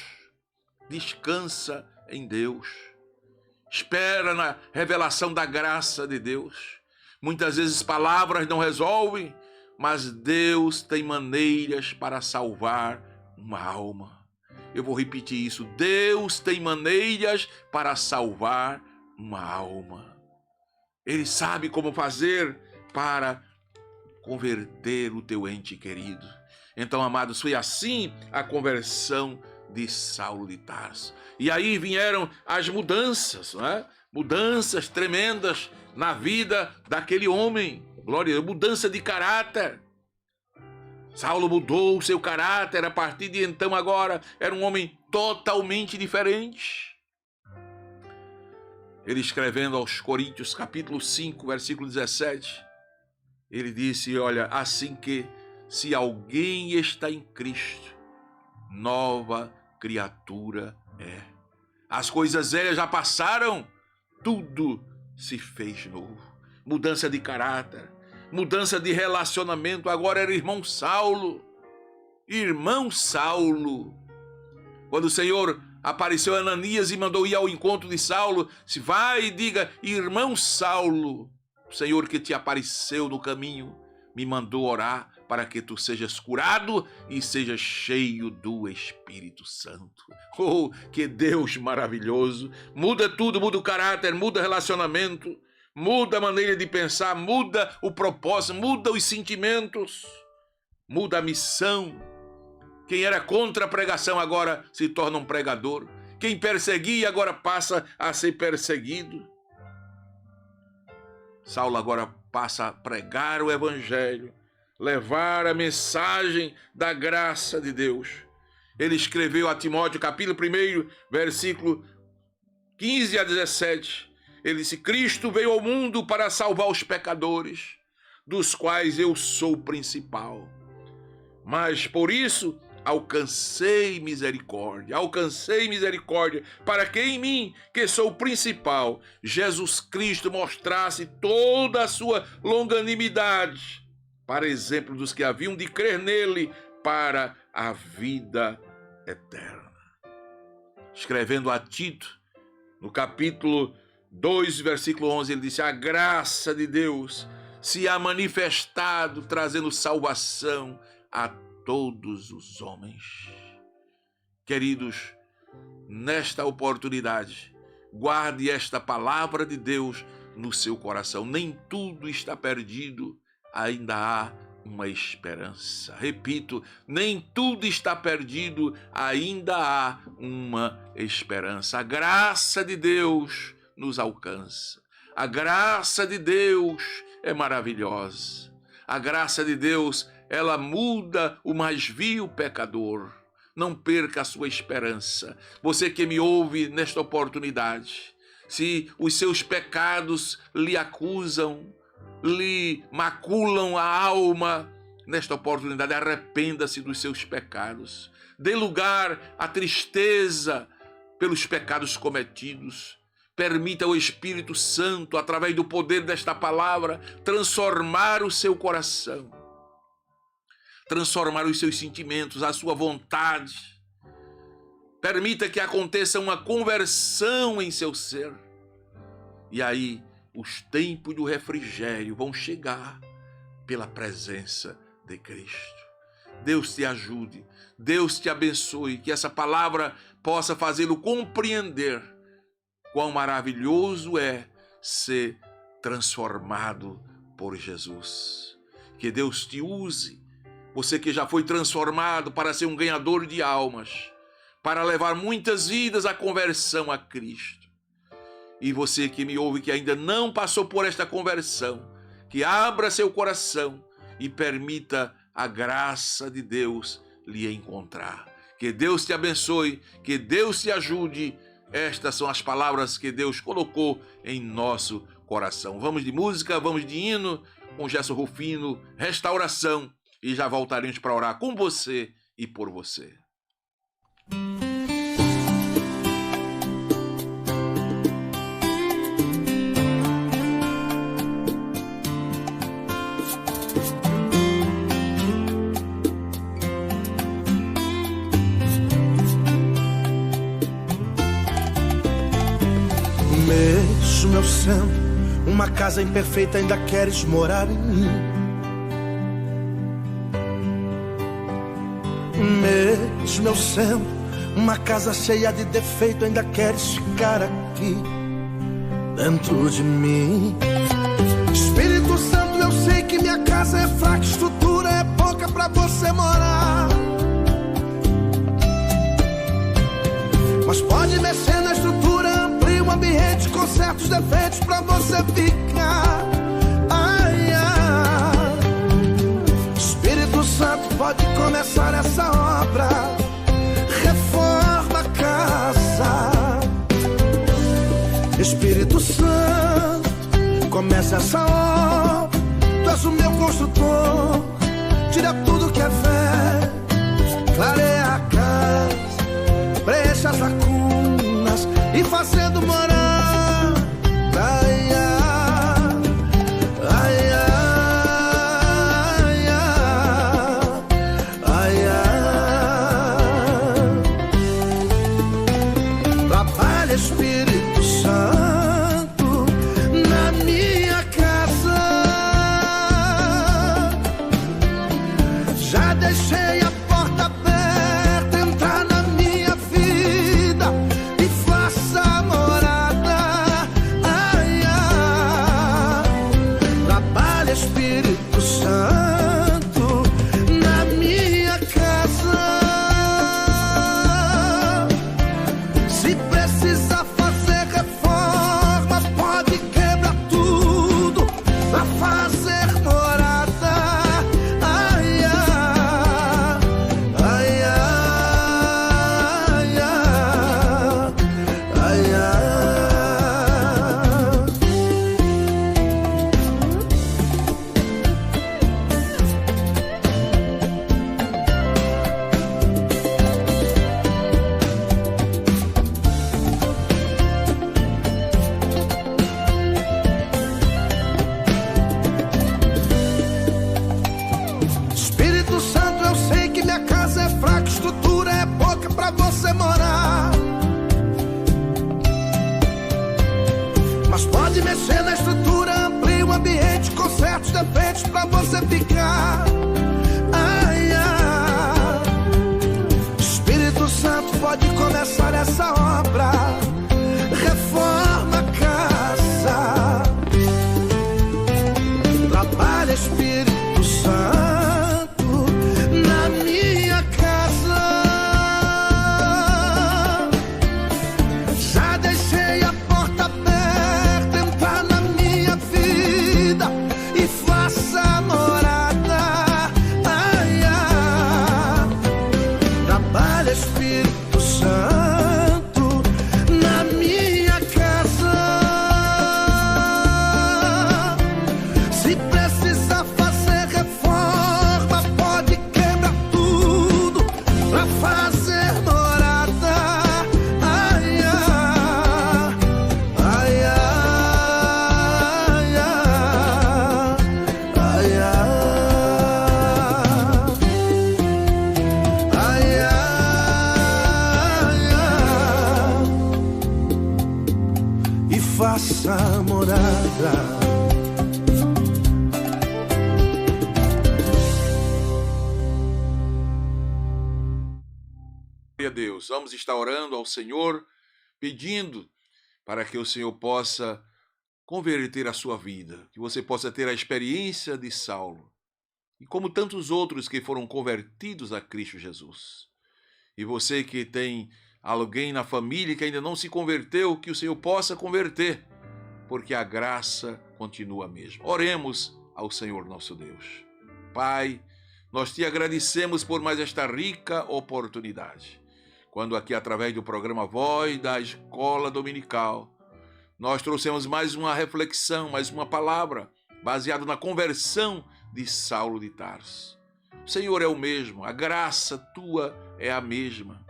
Descansa em Deus. Espera na revelação da graça de Deus. Muitas vezes palavras não resolvem, mas Deus tem maneiras para salvar uma alma. Eu vou repetir isso. Deus tem maneiras para salvar uma alma. Ele sabe como fazer para converter o teu ente querido. Então, amados, foi assim a conversão de Saulo de Tarso. E aí vieram as mudanças, né? Mudanças tremendas na vida daquele homem. Glória a Deus, mudança de caráter. Saulo mudou o seu caráter, a partir de então agora era um homem totalmente diferente. Ele escrevendo aos Coríntios, capítulo 5, versículo 17, ele disse: olha, assim que se alguém está em Cristo, nova criatura é. As coisas velhas já passaram, tudo se fez novo. Mudança de caráter, mudança de relacionamento. Agora era irmão Saulo. Irmão Saulo. Quando o Senhor apareceu a Ananias e mandou ir ao encontro de Saulo, se vai e diga: irmão Saulo, o Senhor que te apareceu no caminho me mandou orar para que tu sejas curado e sejas cheio do Espírito Santo. Oh, que Deus maravilhoso! Muda tudo, muda o caráter, muda o relacionamento, muda a maneira de pensar, muda o propósito, muda os sentimentos, muda a missão. Quem era contra a pregação agora se torna um pregador. Quem perseguia agora passa a ser perseguido. Saulo agora passa a pregar o evangelho, levar a mensagem da graça de Deus. Ele escreveu a Timóteo, capítulo 1, versículo 15 a 17. Ele disse: Cristo veio ao mundo para salvar os pecadores, dos quais eu sou o principal. Mas por isso alcancei misericórdia, para que em mim, que sou o principal, Jesus Cristo mostrasse toda a sua longanimidade, para exemplo dos que haviam de crer nele para a vida eterna. Escrevendo a Tito, no capítulo 2, versículo 11, ele disse: a graça de Deus se há manifestado, trazendo salvação a todos os homens. Queridos, nesta oportunidade, guarde esta palavra de Deus no seu coração. Nem tudo está perdido, ainda há uma esperança. Repito, nem tudo está perdido, ainda há uma esperança. A graça de Deus nos alcança. A graça de Deus é maravilhosa. A graça de Deus, ela muda o mais vil pecador. não perca a sua esperança. Você que me ouve nesta oportunidade, se os seus pecados lhe acusam, lhe maculam a alma, nesta oportunidade arrependa-se dos seus pecados. Dê lugar à tristeza pelos pecados cometidos. Permita o Espírito Santo, através do poder desta palavra, transformar o seu coração, transformar os seus sentimentos, a sua vontade. Permita que aconteça uma conversão em seu ser. E aí, os tempos do refrigério vão chegar pela presença de Cristo. Deus te ajude, Deus te abençoe, que essa palavra possa fazê-lo compreender quão maravilhoso é ser transformado por Jesus. Que Deus te use, você que já foi transformado para ser um ganhador de almas, para levar muitas vidas à conversão a Cristo. E você que me ouve, que ainda não passou por esta conversão, que abra seu coração e permita a graça de Deus lhe encontrar. Que Deus te abençoe, que Deus te ajude. Estas são as palavras que Deus colocou em nosso coração. Vamos de música, vamos de hino com Gerson Rufino, Restauração, e já voltaremos para orar com você e por você. Mesmo eu sendo uma casa imperfeita, ainda queres morar em mim. Mesmo eu sendo uma casa cheia de defeito, ainda queres ficar aqui dentro de mim. Espírito Santo, eu sei que minha casa é fraca, estrutura é pouca pra você morar, mas pode mexer na estrutura, amplia o ambiente com certos defeitos pra você ficar. Ai, ai. Espírito Santo, pode começar essa obra, reforma a casa. Espírito Santo, começa essa obra, tu és o meu construtor, tira tudo que é velho, clareia a casa, preencha as lacunas e fazendo morar. Ai, ai, ai, ai, ai. Trabalha, Espírito Santo, na minha casa. Já deixei a porta aberta, entrar na minha vida e faça morada. Ai, ai. Trabalha, Espírito Santo, na minha casa. Se precisar fazer reforma, pode quebrar tudo pra fazer morada. Ai, ai, ai, ai, ai, ai, ai. Espírito Santo, eu sei que minha casa é fraca, estrutura é pouca pra você morar, mas pode mexer na estrutura, amplia o ambiente com certos defeitos pra você ficar. Ai, ai. Espírito Santo, pode começar essa obra, reforma a casa. Trabalha, Espírito Santo, na minha casa. Já deixei a porta aberta, entrar na minha vida e faça morada. Ai, ai. Trabalha, Espírito Santo na minha casa. Se precisar fazer reforma, pode quebrar tudo pra fazer morada. Ai, ai, ai, ai, ai, ai, ai, ai, ai, e faça morada. Glória a Deus. Vamos estar orando ao Senhor, pedindo para que o Senhor possa converter a sua vida, que você possa ter a experiência de Saulo, e como tantos outros que foram convertidos a Cristo Jesus. E você que tem alguém na família que ainda não se converteu, que o Senhor possa converter, porque a graça continua a mesma. Oremos ao Senhor nosso Deus. Pai, nós te agradecemos por mais esta rica oportunidade. Quando aqui, através do programa Voz da Escola Dominical, nós trouxemos mais uma reflexão, mais uma palavra, baseada na conversão de Saulo de Tarso. O Senhor é o mesmo, a graça tua é a mesma.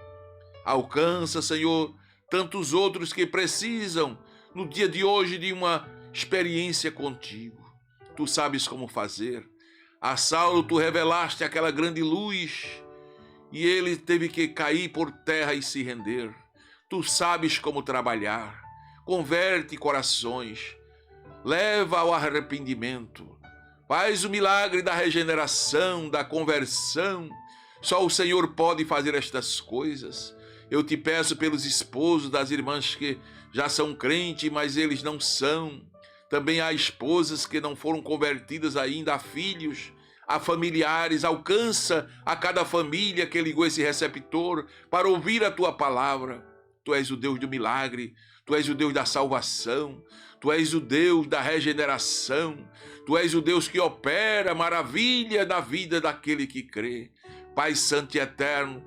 Alcança, Senhor, tantos outros que precisam, no dia de hoje, de uma experiência contigo. Tu sabes como fazer. A Saulo tu revelaste aquela grande luz e ele teve que cair por terra e se render. Tu sabes como trabalhar. Converte corações. Leva ao arrependimento. Faz o milagre da regeneração, da conversão. Só o Senhor pode fazer estas coisas. Eu te peço pelos esposos das irmãs que já são crentes, mas eles não são. Também há esposas que não foram convertidas ainda, há filhos, há familiares. Alcança a cada família que ligou esse receptor para ouvir a tua palavra. Tu és o Deus do milagre, tu és o Deus da salvação, tu és o Deus da regeneração, tu és o Deus que opera maravilha na vida daquele que crê. Pai Santo e Eterno,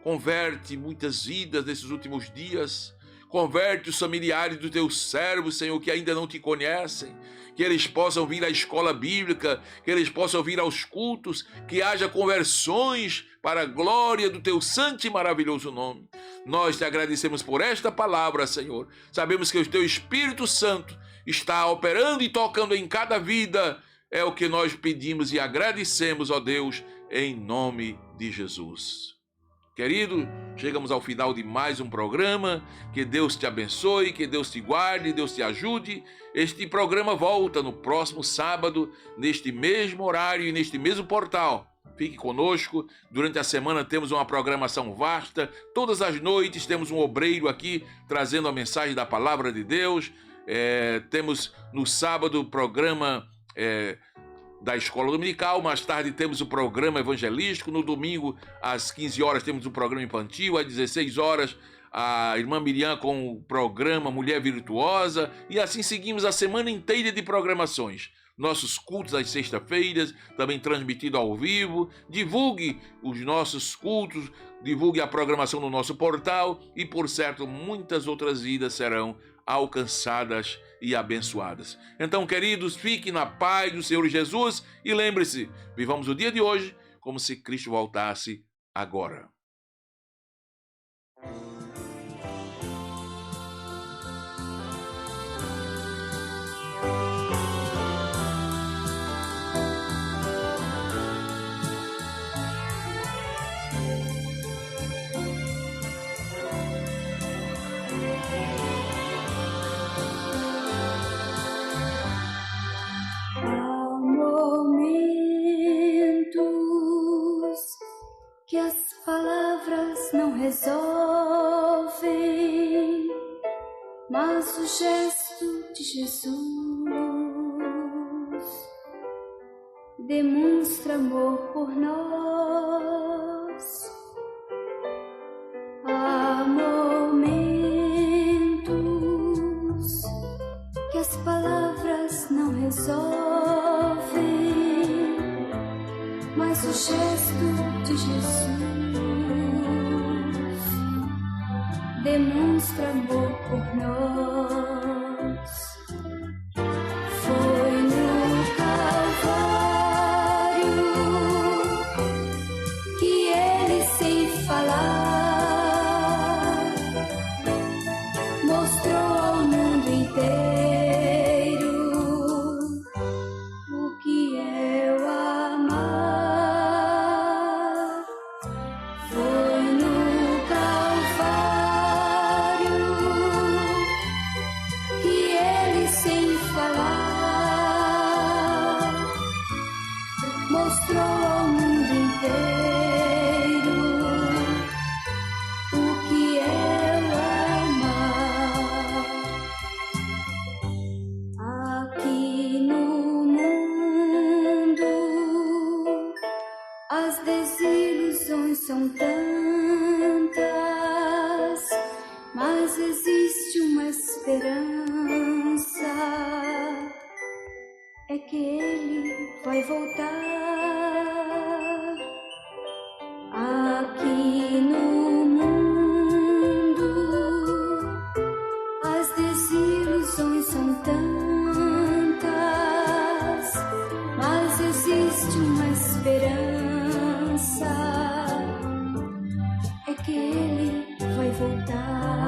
converte muitas vidas nesses últimos dias. Converte os familiares dos teus servos, Senhor, que ainda não te conhecem, que eles possam vir à escola bíblica, que eles possam vir aos cultos, que haja conversões para a glória do teu santo e maravilhoso nome. Nós te agradecemos por esta palavra, Senhor. Sabemos que o teu Espírito Santo está operando e tocando em cada vida. É o que nós pedimos e agradecemos, ó Deus, em nome de Jesus. Querido, chegamos ao final de mais um programa. Que Deus te abençoe, que Deus te guarde, Deus te ajude. Este programa volta no próximo sábado, neste mesmo horário e neste mesmo portal. Fique conosco. Durante a semana temos uma programação vasta. Todas as noites temos um obreiro aqui trazendo a mensagem da palavra de Deus. Temos no sábado o programa da Escola Dominical, mais tarde temos o programa evangelístico, no domingo às 15 horas temos o programa infantil, às 16 horas a irmã Miriam com o programa Mulher Virtuosa, e assim seguimos a semana inteira de programações. Nossos cultos às sextas-feiras, também transmitido ao vivo. Divulgue os nossos cultos, divulgue a programação no nosso portal e, por certo, muitas outras vidas serão alcançadas e abençoadas. Então, queridos, fiquem na paz do Senhor Jesus e lembre-se, vivamos o dia de hoje como se Cristo voltasse agora. Que as palavras não resolvem, mas o gesto de Jesus demonstra amor por nós. Há momentos que as palavras não resolvem, mas o gesto de Jesus demonstra amor por nós. Foi no Calvário que ele, sem falar, mostrou ao mundo inteiro o que é o amar. Foi no Calvário que ele, sem falar, mostrou ao mundo inteiro o que é o amar. Aqui no mundo as desilusões são tantas, mas existe uma esperança, é que ele vai voltar. Aqui no mundo as desilusões são tantas, mas existe uma esperança, é que ele vai voltar.